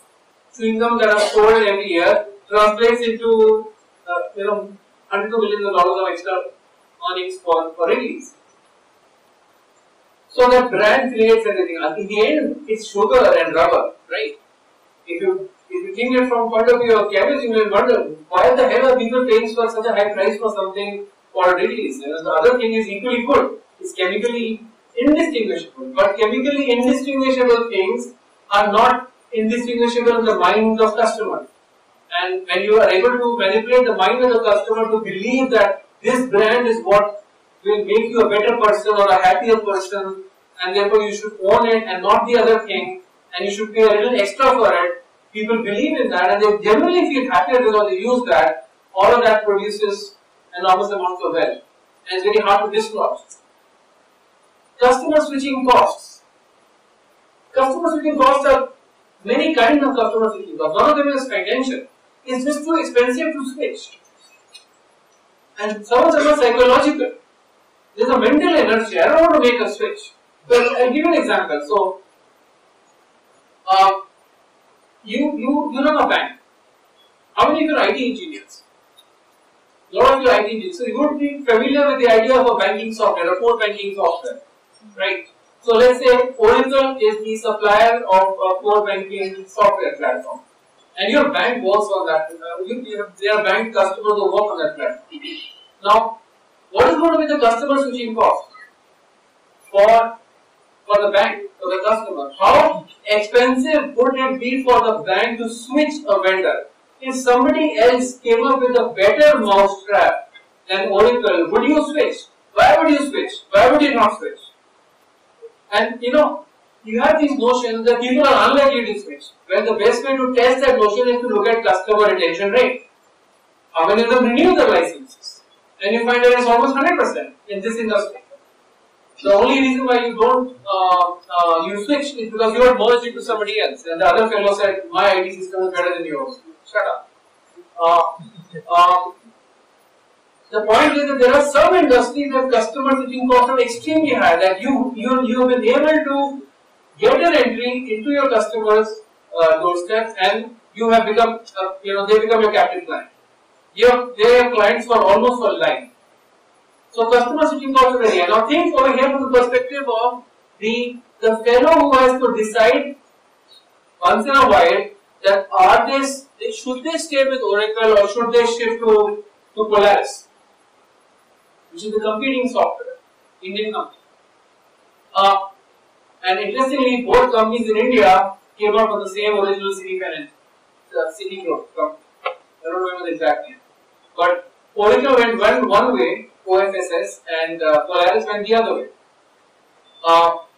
Speaker 1: chewing gum that are sold every year, translates into hundreds of millions of dollars of extra earnings for release. So that brand creates everything. In the end, it's sugar and rubber, right? If you think it from point of view of chemistry, you will wonder why the hell are people paying for such a high price for something called release? The other thing is equally good. It's chemically indistinguishable. But chemically indistinguishable things are not indistinguishable in the minds of customers. And when you are able to manipulate the mind of the customer to believe that this brand is what will make you a better person or a happier person, and therefore you should own it and not the other thing, and you should pay a little extra for it, people believe in that and they generally feel happier because they use that. All of that produces enormous amounts of wealth, and it's very hard to dislodge. Customer switching costs. Customer switching costs are many kinds of customer switching costs. One of them is financial. It's just too expensive to switch. And some of them are psychological. There's a mental energy. I don't want to make a switch. So I'll give you an example. So, you run a bank. How many of you are IT engineers? A lot of you are IT engineers. So you would be familiar with the idea of a banking software, a core banking software, right? So let's say Oracle is the supplier of a core banking software platform, and your bank works on that. There are bank customers who work on that platform. Now, what is going to be the customer switching cost for the bank, for the customer? How expensive would it be for the bank to switch a vendor? If somebody else came up with a better mousetrap than Oracle, would you switch? Why would you switch? Why would you not switch? And you have these notions that people are unlikely to switch. Well, the best way to test that notion is to look at customer retention rate. How many of them renew their licenses? And you find that it's almost 100% in this industry. The only reason why you don't you switch is because you are merged into somebody else, and the other fellow said, "My IT system is better than yours." Shut up. The point is that there are some industries where customer switching costs are extremely high. That you have been able to get an entry into your customers' doorstep, and you have become they become your captive client. They are clients for almost for life. So customer switching costs are very high. Now think over here from the perspective of the fellow who has to decide once in a while that should they stay with Oracle or should they shift to Polaris, which is the competing software, Indian company. And interestingly, both companies in India came out with the same original City Group company. I don't remember the exact name. But Oracle went one way, OFSS, and Polaris went the other way.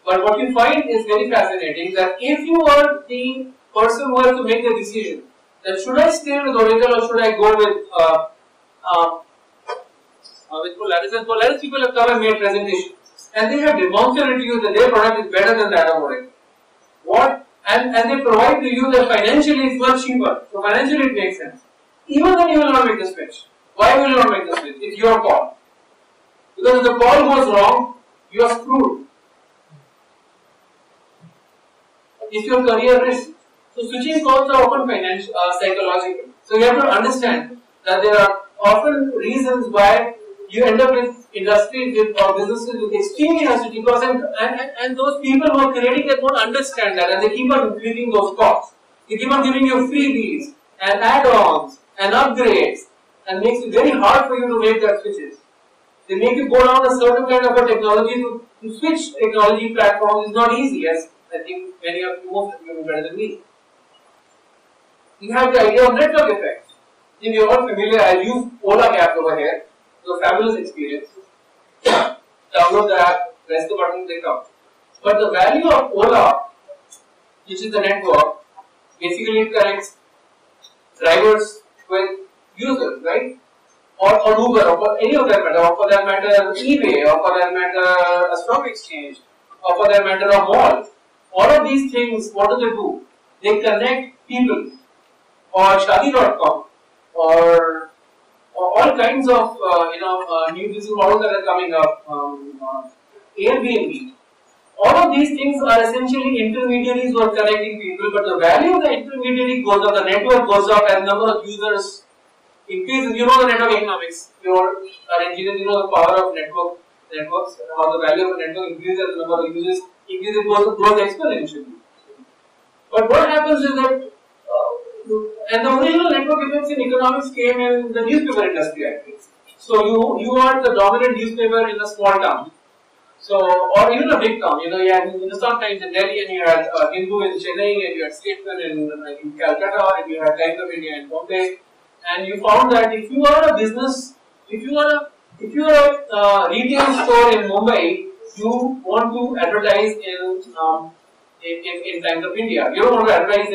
Speaker 1: But what you find is very fascinating, that if you are the person who has to make the decision that should I stay with Oracle or should I go with Polaris, and Polaris people have come and made presentations, and they have demonstrated to you that their product is better than that of Oracle. And they provide to you that financially it's much cheaper. So financially it makes sense. Even then you will not make the switch. Why will you not make the switch? It's your call. Because if the call goes wrong, you are screwed. It's your career risk. So switching costs are often psychological. So you have to understand that there are often reasons why you end up with industries or businesses with extremely high switching costs, and those people who are creating that won't understand that, and they keep on increasing those costs. They keep on giving you freebies and add-ons and upgrades, and makes it very hard for you to make that switches. They make you go down a certain kind of a technology to switch technology platforms is not easy, as I think most of you know better than me. You have the idea of network effect. If you are all familiar, I'll use Ola app over here. It's a fabulous experience. Download the app, press the button, they come. But the value of Ola, which is the network, basically it connects drivers with users, right? Or Uber, or for any of that matter, or for that matter eBay, or for that matter a stock exchange, or for that matter a mall. All of these things, what do? They connect people, or Shadi.com, or all kinds of new business models that are coming up, Airbnb. All of these things are essentially intermediaries who are connecting people, but the value of the intermediary goes up, the network goes up, as number of users increases. You know the network economics. You are engineers, you know the power of networks, how the value of a network increases as the number of users increases, grows exponentially. But what happens is that, and the original network effects in economics came in the newspaper industry, I think. So you are the dominant newspaper in a small town. So, or even a big town, you know, you had Hindustan Times in Delhi, and you had Hindu in Chennai, and you had Statesman in Calcutta, and you had Times of India in Bombay, and you found that if you are a business, if you are a retail store in Mumbai, you want to advertise in Times of India. You don't want to advertise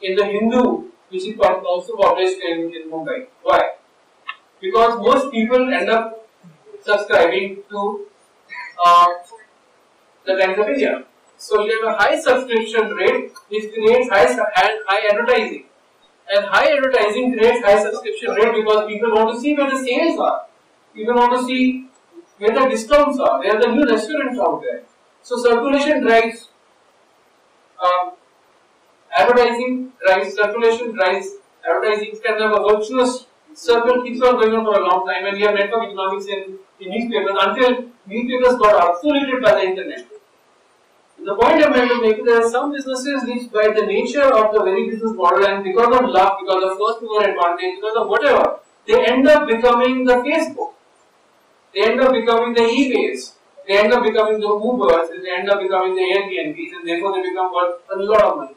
Speaker 1: in the Hindu, which is also published in Mumbai. Why? Because most people end up subscribing to the Times of India. So you have a high subscription rate, which creates high advertising. And high advertising creates high subscription rate because people want to see where the sales are. People want to see where the discounts are, where the new restaurants out there. So circulation drives advertising, circulation drives advertising. It's kind of a virtuous circle, keeps on going on for a long time, and we have network economics in newspapers until newspapers got obsoleted by the internet. The point I'm trying to make is there are some businesses which, by the nature of the very business model and because of luck, because of first mover advantage, because of whatever, they end up becoming the Facebook. They end up becoming the eBays. They end up becoming the Ubers, and they end up becoming the Airbnbs, and therefore they become worth a lot of money.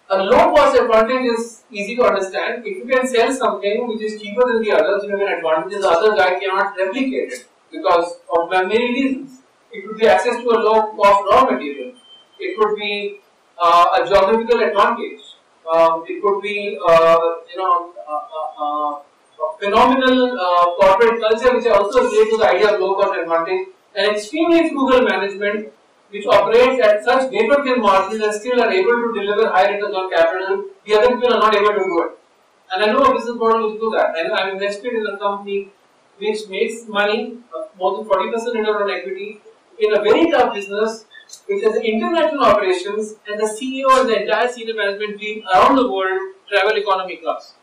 Speaker 1: A low cost advantage is easy to understand. If you can sell something which is cheaper than the others, you have an advantage the other guy cannot replicate it because of many reasons. It could be access to a low cost raw material. It could be a geographical advantage. It could be phenomenal corporate culture, which also relates to the idea of low cost advantage, and extremely frugal management, which operates at such paper thin margins and still are able to deliver high returns on capital. The other people are not able to do it. And I know a business model which do that. And I'm invested in a company which makes money, more than 40% return on equity, in a very tough business, which has international operations, and the CEO and the entire senior management team around the world travel economy class.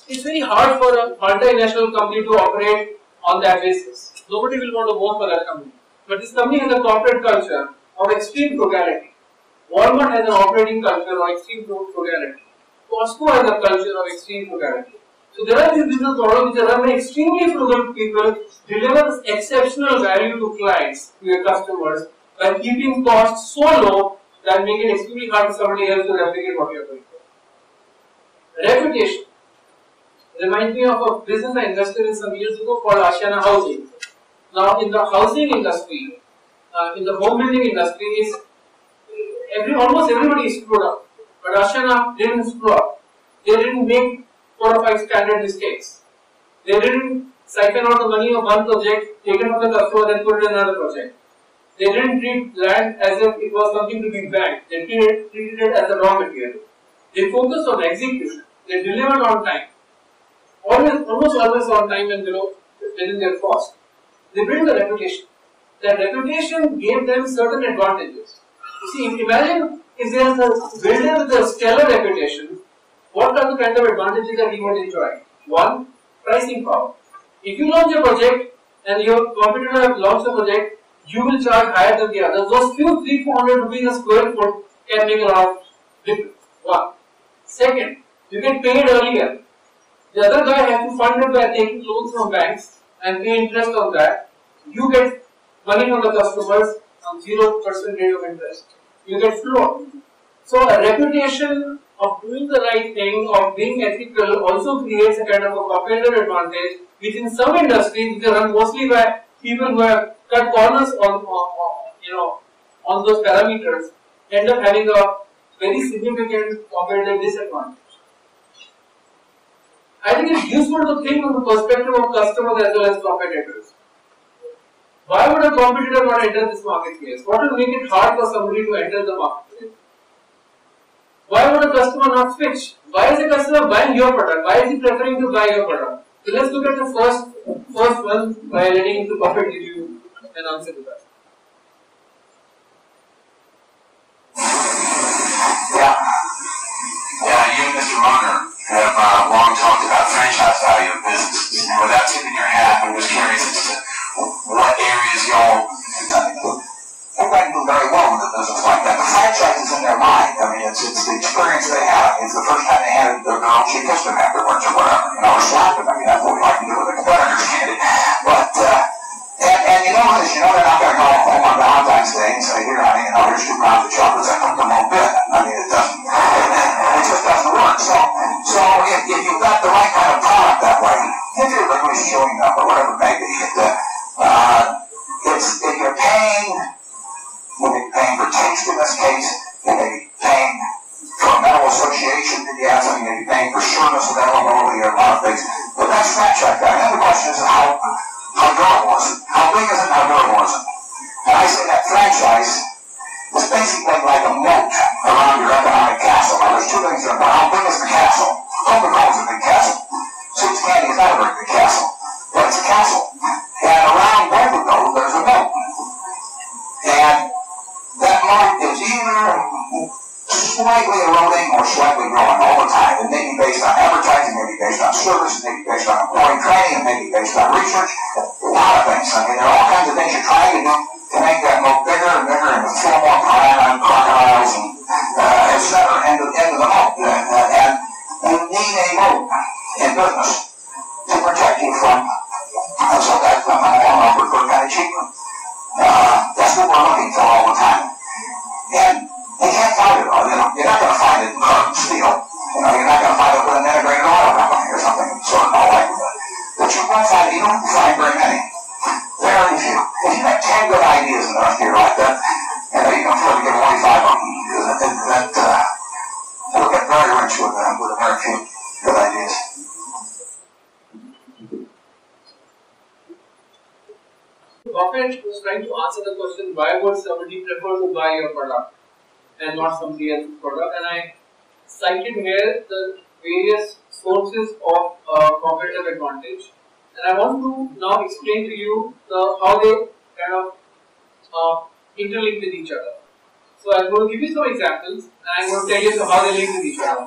Speaker 1: It's very hard for a multinational company to operate on that basis. Nobody will want to work for that company. But this company has a corporate culture of extreme frugality. Walmart has an operating culture of extreme frugality. Costco has a culture of extreme frugality. So there are these business models which are run by extremely frugal people, deliver exceptional value to clients, to your customers, by keeping costs so low that make it extremely hard for somebody else to replicate what you are doing. Reputation reminds me of a business I invested in some years ago called Ashiana Housing. Now, in the housing industry, in the home building industry, almost everybody is screwed up. But Ashiana didn't screw up. They didn't make 4 or 5 standard mistakes. They didn't siphon out the money of one project, take it from the customer, then put it in another project. They didn't treat land as if it was something to be banked. They treated it as a raw material. They focused on execution. They delivered on time. Almost always on time and within their cost. They built a reputation. That reputation gave them certain advantages. You see, imagine if there is a builder with a stellar reputation, what are the kind of advantages that he would enjoy? One, pricing power. If you launch a project and your competitor has launched a project, you will charge higher than the others. Those few 300-400 rupees a square foot can make a lot of difference. One. Second, you get paid earlier. The other guy has to fund it by taking loans from banks and pay interest on that. You get money from the customers on 0% rate of interest. You get flow. So a reputation of doing the right thing, of being ethical, also creates a kind of a competitive advantage, which in some industries, which are run mostly by people who have cut corners on those parameters, end up having a very significant competitive disadvantage. I think it's useful to think from the perspective of customers as well as competitors. Why would a competitor not enter this marketplace? What will make it hard for somebody to enter the marketplace? Why would a customer not switch? Why is a customer buying your product? Why is he preferring to buy your product? So let's look at the first one by letting the Buffett give you an answer to that.
Speaker 2: Yeah, you and Mr. Munger have long talked about franchise value of businesses. And without tipping your hat, I'm just curious as to what areas y'all everybody do very well with a business like that. The franchise is in their mind. I mean, it's the experience they have. It's the first time they had their own chief customer afterwards or whatever. You know, or slapped them. I mean, that's what we like to do with the competitors, candy. But and on Valentine's Day and say, here, honey, here's 2 pounds of chocolates. I took them all bit. I mean, it doesn't, it just doesn't work. So if you've got the right kind of product that way, if you're really showing up or whatever it may be, if you're paying, you may be paying for taste in this case, you may be paying for a mental association, you may be paying for service availability or a lot of things. But that's that check there. And the question is how durable is it? How big is it? How durable is it? And I say that franchise is basically like a moat around your economic castle. Now, there's 2 things there. But how big is the castle? Coca-Cola is a big castle. See's Candy is not a very big castle, but it's a castle. And around both of those, there's a moat. And that moat is either slightly eroding or slightly growing all the time. It may be based on advertising, it may be based on service, it may be based on employee training, it may be based on research. A lot of things. I mean, there are all kinds of things you're trying to do to make that moat bigger and bigger and throw more piranha and crocodiles and etc. into the moat. And you need a moat in business to protect you from. So that's I'm going to refer kind of cheaper. That's what we're looking for all the time. And you can't find it. You're not going to find it in carbon steel. You're not going to find it with an integrated oil company or something sort of all like that. But you won't find it. You don't find very many. Very few. If you have 10 good ideas in the earth here like that, you can afford to give away 5 of them. You'll get very rich with a very few good ideas.
Speaker 1: Buffett was trying to answer the question, why would somebody prefer to buy your product and not somebody else's product? And I cited here the various sources of competitive advantage. And I want to now explain to you how they kind of interlink with each other. So I'm going to give you some examples and I'm going to tell you how they link with each other.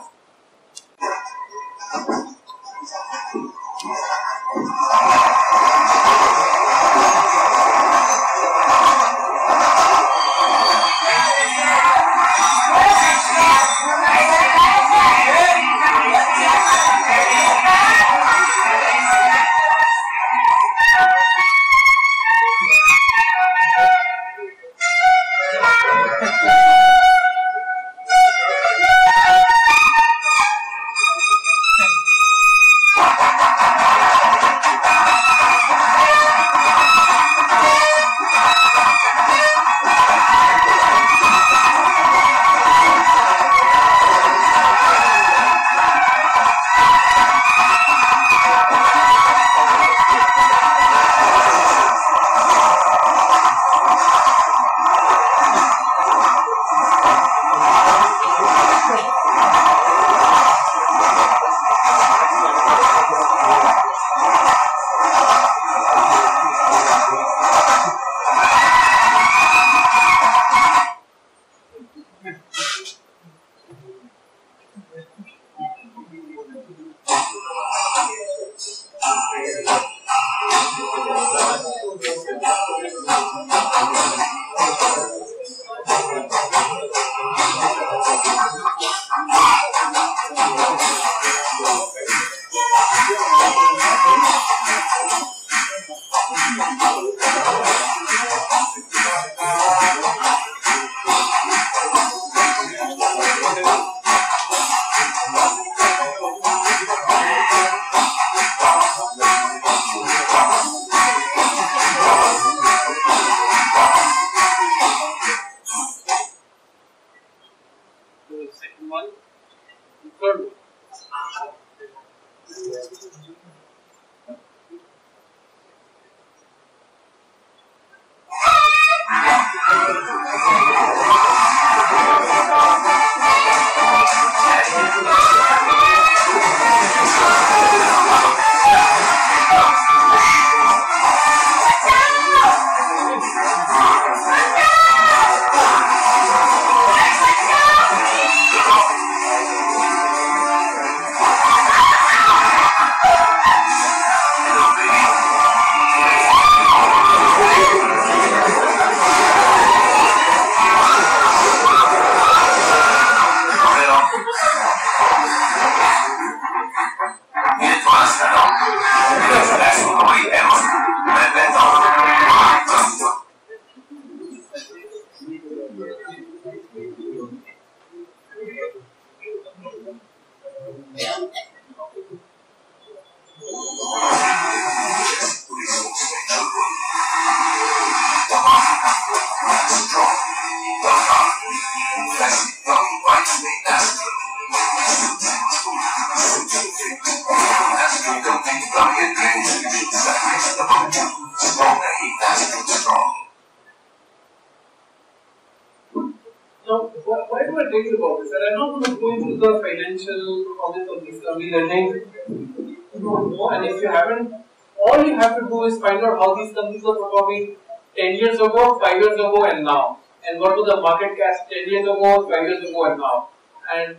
Speaker 1: Now, why do I tell you about this? And I'm not going to go into the financial performance of these companies. I think you don't know, and if you haven't, all you have to do is find out how these companies are performing 10 years ago, 5 years ago, and now. And what was the market cap 10 years ago, 5 years ago, and now. And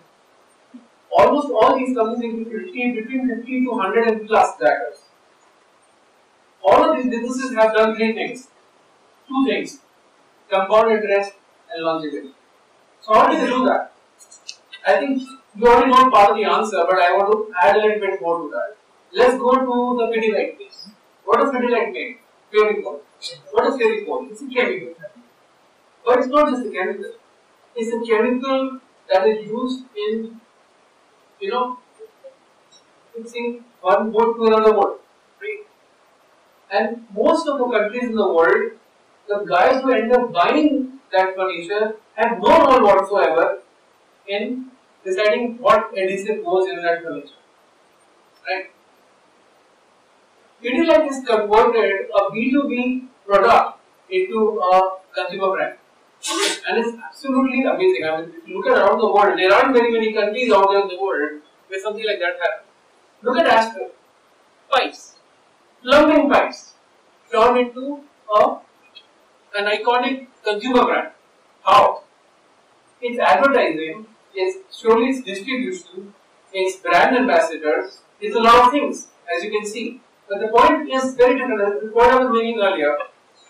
Speaker 1: almost all these companies between 50 to 100 and plus backers. All of these businesses have done three things. Two things: compound interest and longevity. So how do they do that? I think you already know part of the answer, but I want to add a little bit more to that. Let's go to the Pidilite case. What does Pidilite make? Fevicol. What is Fevicol? It's a chemical. But it's not just a chemical. It's a chemical that is used in, fixing one wood to another wood. Right? And most of the countries in the world, the guys who end up buying that furniture have no role whatsoever in deciding what adhesive goes in that furniture. Right? Pidilite has converted a B2B product into a consumer brand. And it's absolutely amazing. I mean, if you look around the world, there aren't very many countries out there in the world where something like that happens. Look at Asper. Pipes. Plumbing pipes. Turned into an iconic consumer brand. How? It's advertising, it's surely its distribution, its brand ambassadors, it's a lot of things, as you can see. But the point is very different. The point I was making earlier,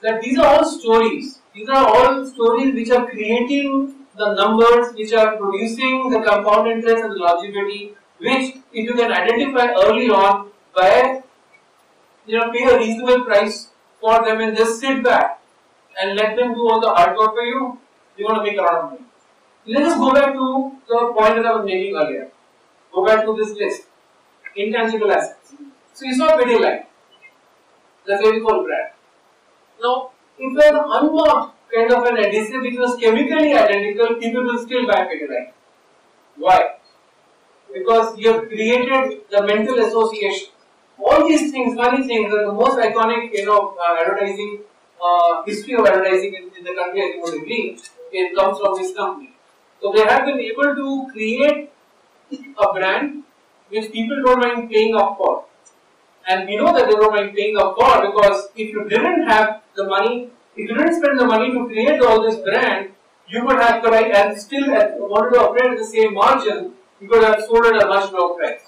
Speaker 1: that these are all stories. These are all stories which are creating the numbers, which are producing the compound interest and the longevity, which if you can identify early on by, pay a reasonable price for them and just sit back and let them do all the hard work for you, you're going to make a lot of money. Let us go back to the point that I was making earlier. Go back to this list. Intangible assets. So you saw Pidilite, the Fevicol brand. Now, if you have an unmarked kind of an adhesive which was chemically identical, people will still buy Pidilite. Why? Because you have created the mental association. All these things, funny things, are the most iconic, advertising, history of advertising in the country, as you would agree, it comes from this company. So they have been able to create a brand which people don't mind paying up for. And we know that they don't mind paying up for, because if you didn't have the money, if you didn't spend the money to create all this brand, you could have tried and still wanted to operate at the same margin, you could have sold at a much lower price.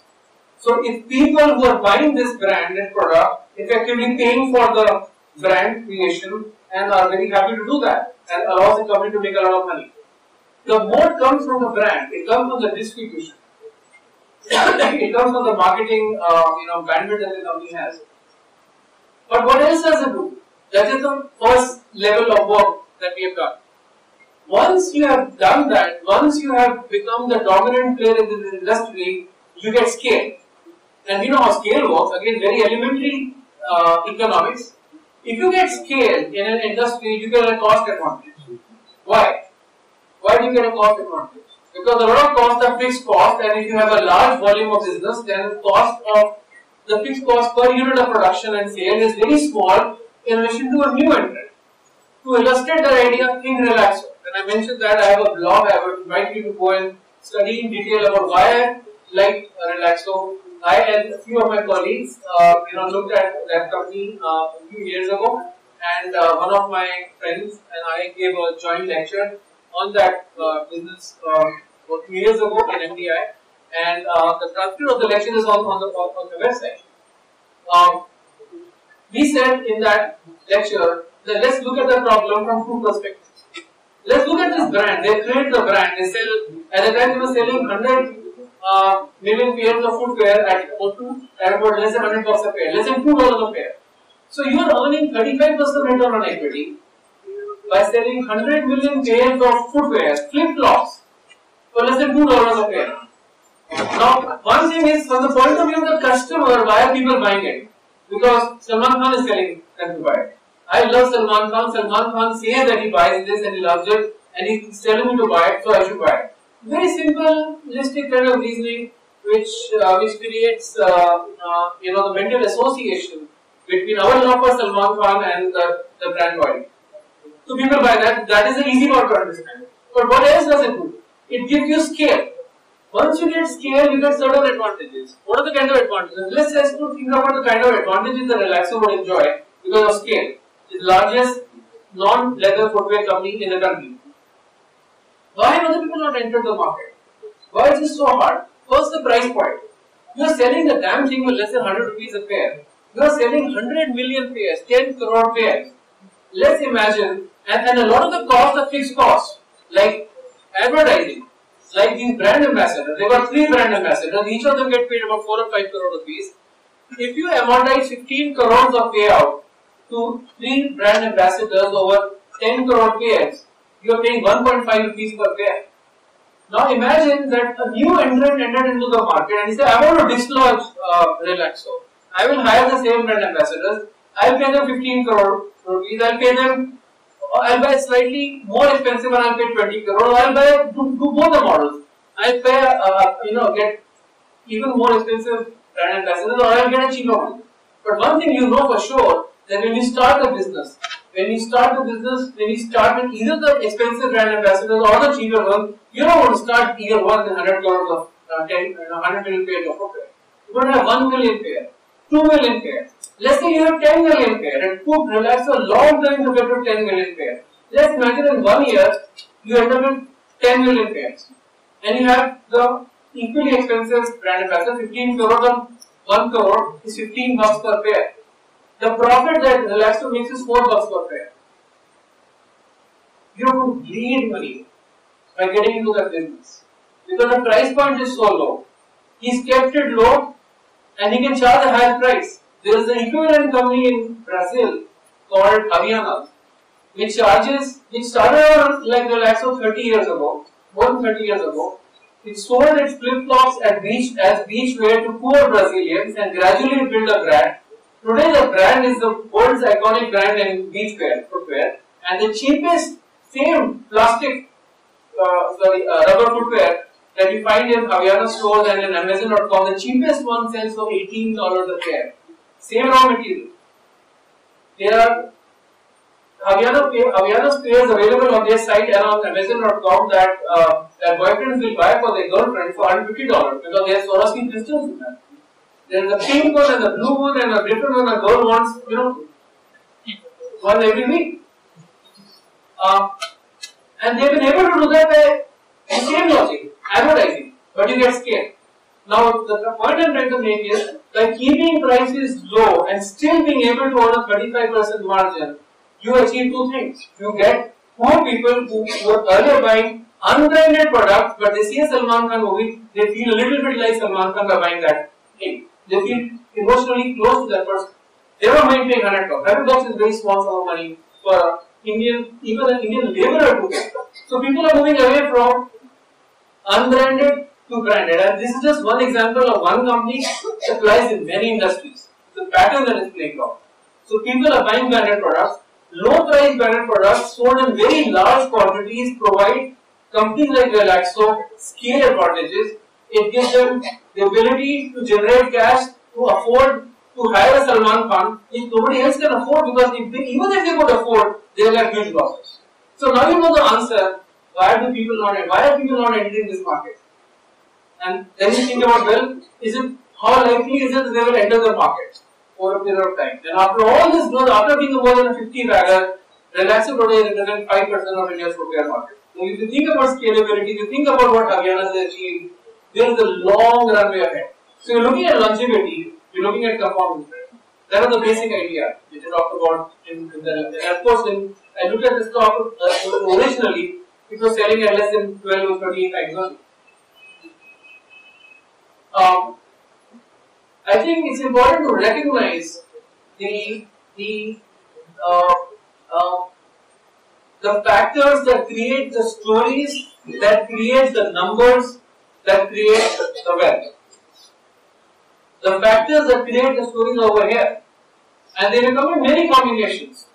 Speaker 1: So if people who are buying this branded product effectively paying for the brand creation and are very happy to do that and allows the company to make a lot of money. The moat comes from the brand, it comes from the distribution. It comes from the marketing, bandwidth that the company has. But what else does it do? That is the first level of work that we have done. Once you have done that, once you have become the dominant player in this industry, you get scale. And we know how scale works, again very elementary economics. If you get scale in an industry, you get a cost advantage. Why? Why do you get a cost advantage? Because a lot of costs are fixed costs, and if you have a large volume of business, then the fixed cost per unit of production and sale is very small in relation to a new entrant. To illustrate that idea, think Relaxo. When I mentioned that, I have a blog. I would invite you to go and study in detail about why I like Relaxo. I and a few of my colleagues, looked at that company a few years ago, and one of my friends and I gave a joint lecture on that business 2 years ago in MDI, and the transcript of the lecture is on the website. We said in that lecture that let's look at the problem from two perspectives. Let's look at this brand. They create the brand. They sell, at the time they were selling 100 million pairs of footwear at about less than $100 a pair, less than $2 a pair. So you are earning 35% return on equity, by selling 100 million pairs of footwear, flip-flops, for less than $2 a pair. Now, one thing is, from the point of view of the customer, why are people buying it? Because Salman Khan is telling them to buy it. I love Salman Khan. Salman Khan says that he buys this and he loves it, and he's telling me to buy it, so I should buy it. Very simple, holistic kind of reasoning, which creates the mental association between our love for Salman Khan and the brand loyalty. So people buy that. That is an easy one to understand. But what else does it do? It gives you scale. Once you get scale, you get certain advantages. What are the kind of advantages? Let's just think about the kind of advantages that Relaxo would enjoy because of scale. It's the largest non-leather footwear company in the country. Why have other people not entered the market? Why is it so hard? First, the price point. You are selling the damn thing for less than 100 rupees a pair. You are selling 100 million pairs, 10 crore pairs. Let's imagine, and a lot of the costs are fixed costs, like advertising, like these brand ambassadors. There were 3 brand ambassadors, each of them get paid about 4 or 5 crore rupees. If you amortize 15 crores of payout to 3 brand ambassadors over 10 crore pairs, you are paying 1.5 rupees per pair. Now imagine that a new entrant entered into the market and he said, I want to dislodge Relaxo. I will hire the same brand ambassadors. I will pay them 15 crore rupees. I will pay them. I'll buy slightly more expensive and I'll pay 20 crore. I'll buy do both the models. I'll pay get even more expensive brand ambassadors, or I'll get a cheaper one. But one thing you know for sure, that when you start the business, when you start with either the expensive brand ambassadors or the cheaper one, you don't want to start year one with 100 crores of 100 million pairs of footwear. You want to have 1 million pair, 2 million pairs. Let's say you have 10 million pair. It took Relaxo a long time to get to 10 million pair. Let's imagine in 1 year you end up with 10 million pairs, and you have the equally expensive brand ambassador. 15 crore on 1 crore is 15 bucks per pair. The profit that Relaxo makes is 4 bucks per pair. You have to bleed money by getting into that business because the price point is so low. He's kept it low and he can charge a higher price. There is an equivalent company in Brazil called Havaianas, which started like Relaxo 30 years ago, more than 30 years ago. It sold its flip-flops as beachwear to poor Brazilians and gradually built a brand. Today the brand is the world's iconic brand in beachwear, footwear, and the cheapest same plastic, rubber footwear that you find in Havaianas stores and in Amazon.com, the cheapest one sells for $18 a pair. Same raw material. There are Havaianas pairs available on their site and on Amazon.com that boyfriends will buy for their girlfriend for $150 because they have Swarovski crystals in them. There is a pink one and a blue one and a different one a girl wants, one every week. And they've been able to do that by the same logic, advertising, but you get scared. Now, the point I'm trying to make is, by keeping prices low and still being able to earn a 35% margin, you achieve 2 things. You get poor people who were earlier buying unbranded products, but they see a Salman Khan movie, they feel a little bit like Salman Khan by buying that thing. They feel emotionally close to that person. They don't mind paying 100 bucks. 100 bucks is very small sum of money for even an Indian laborer to get. So people are moving away from unbranded to branded, and this is just one example of one company that applies in many industries. It's a pattern that is playing out. So people are buying branded products. Low price branded products sold in very large quantities provide companies like Relaxo scale advantages. It gives them the ability to generate cash to afford to hire a Salman Khan which nobody else can afford, because even if they could afford, they will have huge losses. So now you know the answer. Why are people not entering this market? And then you think about, well, how likely is it that they will enter the market over a period of time? And after all this growth, after being more than a 50 bagger, Relaxo today represents 5% of India's footwear market. So if you think about scalability, if you think about what Havaianas has achieved, there is a long runway ahead. So you're looking at longevity, you're looking at compounding. That was the basic idea which I talked about in the. And of course, when I looked at this stock originally, it was selling at less than 12 or 13 times only. I think it's important to recognize the the factors that create the stories, that create the numbers, that create the wealth. The factors that create the stories over here, and they may come in many combinations.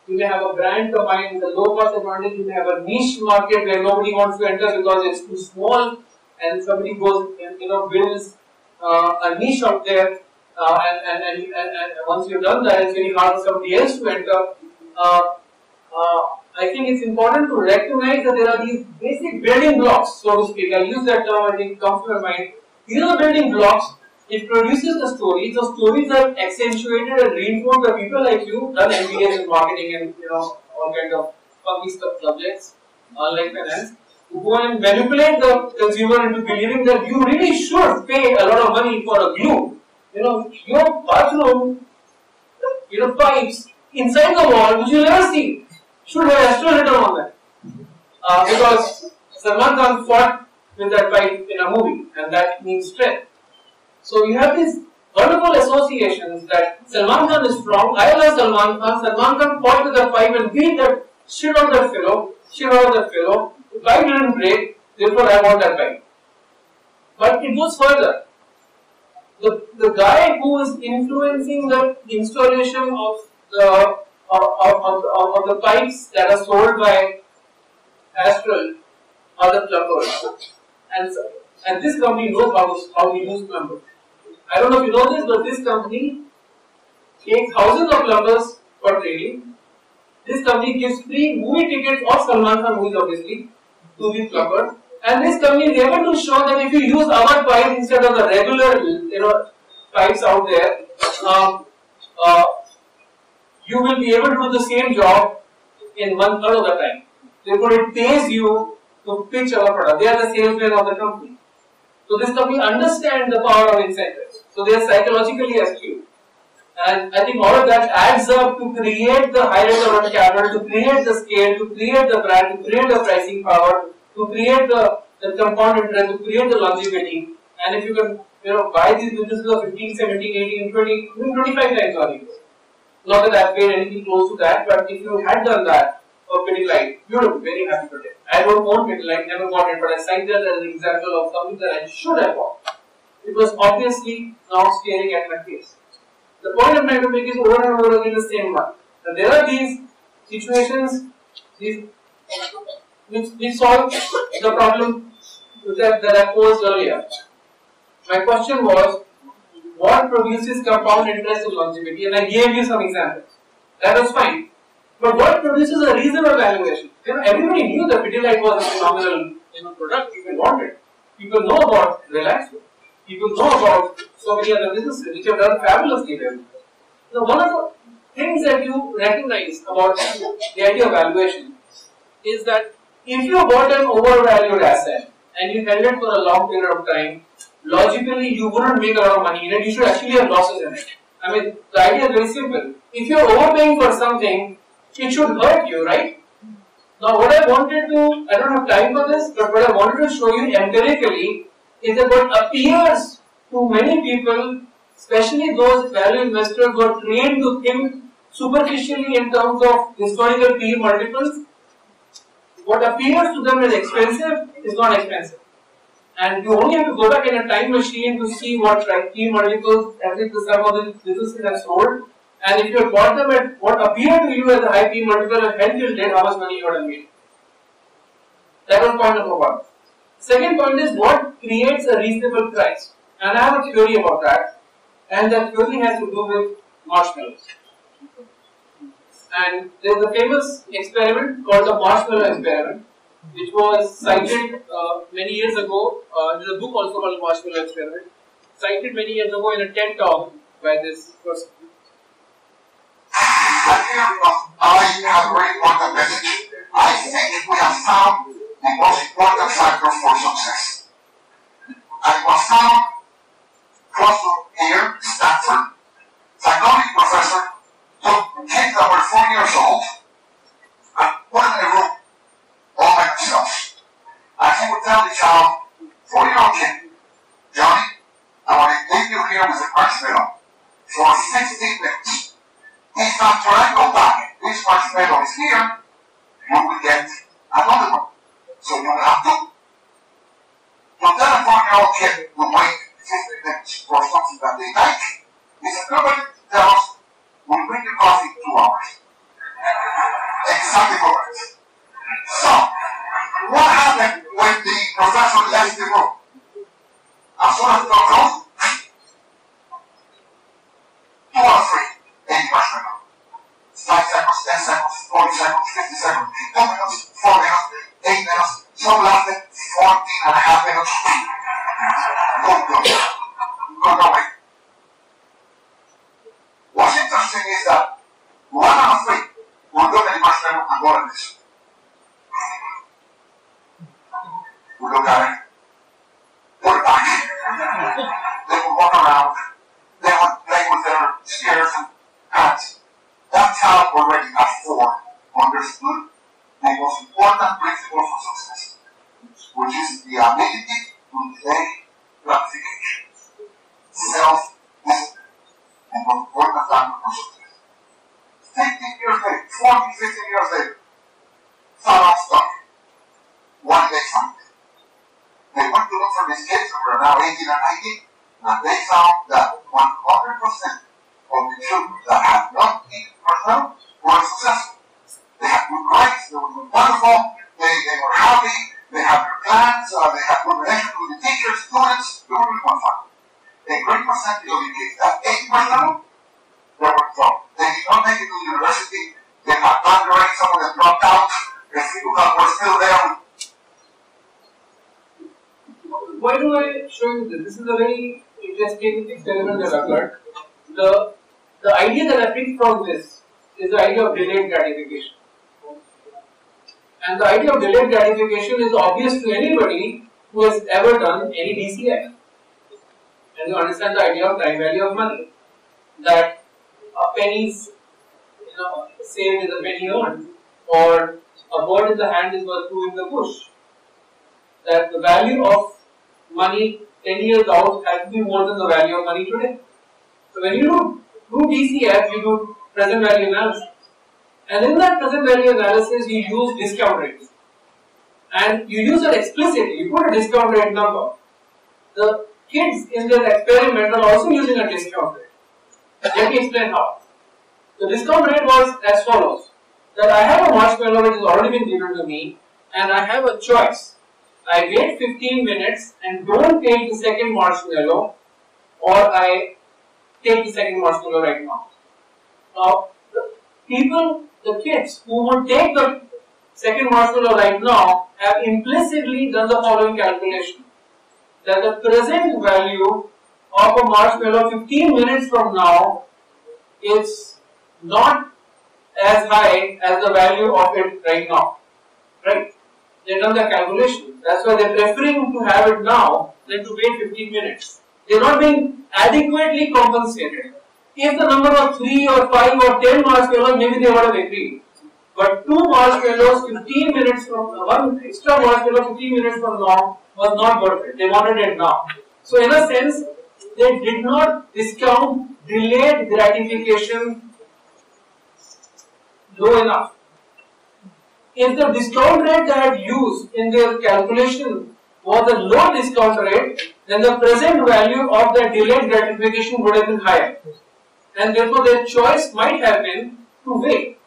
Speaker 1: You may have a brand combined with a low cost advantage. You may have a niche market where nobody wants to enter because it's too small, and somebody goes and builds a niche out there. And once you've done that, it's very hard for somebody else to enter. I think it's important to recognize that there are these basic building blocks, so to speak. I use that term, I think it comes to my mind. These are the building blocks. It produces the stories. The stories are accentuated and reinforced by people like you, done MBAs in marketing and all kinds of funky subjects, like finance, who go and manipulate the consumer into believing that you really should pay a lot of money for a glue. Your bathroom, pipes inside the wall, which you'll never see, should have astral written on that. Because Salman Khan fought with that pipe in a movie, and that means strength. So you have these wonderful associations that Salman Khan is strong, I love Salman Khan fought with the pipe and beat that shit out of that fellow, the pipe didn't break, therefore I want that pipe. But it goes further. The guy who is influencing the installation of the pipes that are sold by Astral are the plumbers. And this company knows how to use plumbers. I don't know if you know this, but this company takes thousands of plumbers for training. This company gives free movie tickets of Salman Khan movies, obviously, to these plumbers. And this company is able to show that if you use our pipes instead of the regular, pipes out there, you will be able to do the same job in 1/3 of the time. Therefore, it pays you to pitch our product. They are the salesmen of the company. So this company understands the power of incentives. So they are psychologically astute. And I think all of that adds up to create the high return on capital, to create the scale, to create the brand, to create the pricing power, to create the compound interest, to create the longevity. And if you can buy these businesses of 15, 17, 18, 20, even 25 times value. Not that I've paid anything close to that, but if you had done that for Pidilite, you would have been very happy today. I don't own Pidilite, never bought it, but I cite that as an example of something that I should have bought. It was obviously not staring at my face. The point I'm trying to make is over and over again the same one. Now, there are these situations which solve the problem that I posed earlier. My question was, what produces compound interest and longevity? And I gave you some examples. That was fine. But what produces a reasonable valuation? Everybody knew that Pidilite was a phenomenal product. People wanted. People know about Relaxo. People know about so many other businesses which have done fabulously well. Now, one of the things that you recognize about the idea of valuation is that if you bought an overvalued asset and you held it for a long period of time, logically you wouldn't make a lot of money in it, you should actually have losses in it. I mean, the idea is very simple. If you're overpaying for something, it should hurt you, right? Now, what I wanted to, I don't have time for this, but what I wanted to show you empirically is that what appears to many people, especially those value investors who are trained to think superficially in terms of historical PE multiples, what appears to them as expensive is not expensive. And you only have to go back in a time machine to see what PE multiples, at least the sum of the businesses have sold. And if you have bought them at what appeared to you as a high PE multiple and held till date, how much money you would have made. That was point number one. Second point is what creates a reasonable price. And I have a theory about that. And that theory has to do with marshmallows. And there is a famous experiment called the marshmallow experiment, which was cited many years ago. There is a book also called Marshmallow Experiment, cited many years ago in a TED talk by this person.
Speaker 2: I have a very important message. I think we have found the most important factor for success. And it was found close to here, Stanford. Psychology professor took kids that were 4 years old and put them in a room all by themselves. And he would tell the child, 4-year-old kid, Johnny, I want to leave you here with a marshmallow for 15 minutes. If after I go back, this marshmallow is here, you Your 10-year-old kid will wait 15 minutes for something that they like. He said, nobody tells, we'll bring your coffee in 2 hours. Exactly correct. So, what happened when the professor left the room? As soon as the door closed, 2 out of 3, 80 percent. 5 seconds, 10 seconds, 40 seconds, 50 seconds, 2 minutes, 4 minutes, 8 minutes, some lasted 14 and a half minutes. Go away. What's interesting is that 1 out of 3 will go to the marshmallow and go like this. We look at it, put it back. They will walk around, they would play with their spears and hats. That child already at 4 understood the most important principle for success, which is the ability to delay gratification, self-discipline, and most important factor for success. 15 years later, 14, 15 years later, found out stuff. One day found it. They went to look for these kids who were now 18 and 19, and they found that 100% of the children that had not eaten marshmallow were successful. They had good grades, they were wonderful, they were happy, they had their plans, they had good relations with the teachers, students, they were really fun. A great percentage of the kids that ate marshmallow, they were in trouble. They did not make it to the university, they had bad grades, some of them dropped out, the few that were still there.
Speaker 1: Why do I show you this? This is a very interesting experiment that occurred. The idea that I picked from this is the idea of delayed gratification. And the idea of delayed gratification is obvious to anybody who has ever done any DCF. And you understand the idea of time value of money. That a penny's saved is a penny earned, or a bird in the hand is worth 2 in the bush. That the value of money 10 years out has to be more than the value of money today. So when you do DCF, you do present value analysis. And in that present value analysis, you use discount rates. And you use it explicitly, you put a discount rate number. The kids in their experiment are also using a discount rate. Let me explain how. The discount rate was as follows. That I have a marshmallow which has already been given to me, and I have a choice. I wait 15 minutes and don't take the second marshmallow, or I take the second marshmallow right now. Now, the kids who would take the second marshmallow right now have implicitly done the following calculation. That the present value of a marshmallow 15 minutes from now is not as high as the value of it right now. Right? They've done the calculation. That's why they're preferring to have it now than to wait 15 minutes. They're not being adequately compensated. If the number was 3 or 5 or 10 marshmallows, maybe they would have agreed. But 2 marshmallows 15 minutes from, one extra marshmallow 15 minutes from now was not worth it. They wanted it now. So in a sense, they did not discount delayed gratification low enough. If the discount rate they had used in their calculation was a low discount rate, then the present value of the delayed gratification would have been higher. And therefore their choice might have been to wait.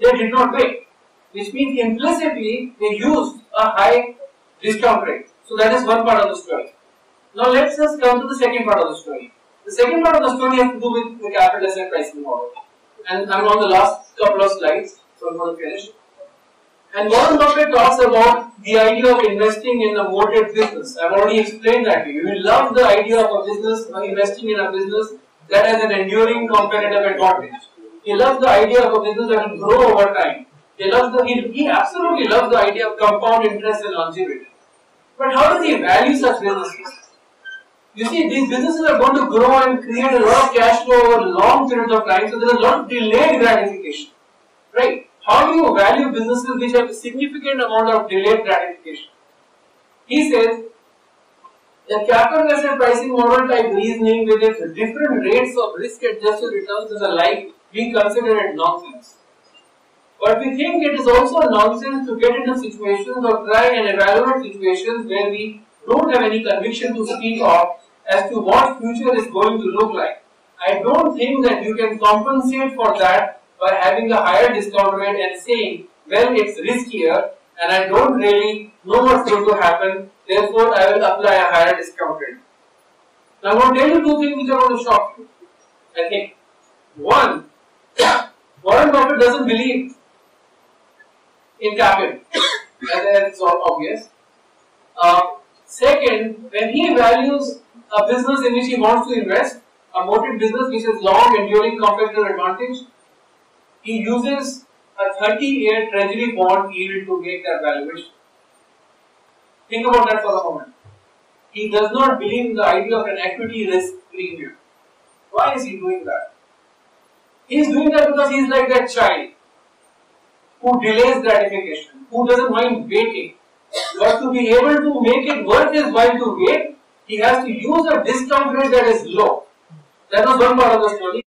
Speaker 1: They did not wait, which means implicitly they used a high discount rate. So that is one part of the story. Now let's just come to the second part of the story. The second part of the story has to do with the capital asset pricing model. And I'm on the last couple of slides, so I'm going to finish. And Warren Buffett talks about the idea of investing in a moated business. I've already explained that to you. We love the idea of a business, investing in a business that has an enduring competitive advantage. He loves the idea of a business that will grow over time. He absolutely loves the idea of compound interest and longevity. But how does he value such businesses? You see, these businesses are going to grow and create a lot of cash flow over long periods of time, so there is a lot of delayed gratification. Right? How do you value businesses which have a significant amount of delayed gratification? He says, the capital asset pricing model type reasoning with its different rates of risk adjusted returns is alike being considered nonsense. But we think it is also nonsense to get into situations or try and evaluate situations where we don't have any conviction to speak of as to what future is going to look like. I don't think that you can compensate for that by having a higher discount rate and saying, well, it's riskier and I don't really know what's going to happen, therefore I will apply a higher discount rate. Now I'm going to tell you two things which are going to shock you. I think. One, Warren Buffett doesn't believe in capital. That's all obvious. Second, when he values a business in which he wants to invest, a moated business which has long enduring competitive advantage, he uses a 30-year treasury bond yield to make that valuation. Think about that for a moment. He does not believe in the idea of an equity risk premium. Why is he doing that? He is doing that because he is like that child who delays gratification, who doesn't mind waiting. But to be able to make it worth his while to wait, he has to use a discount rate that is low. That was one part of the story.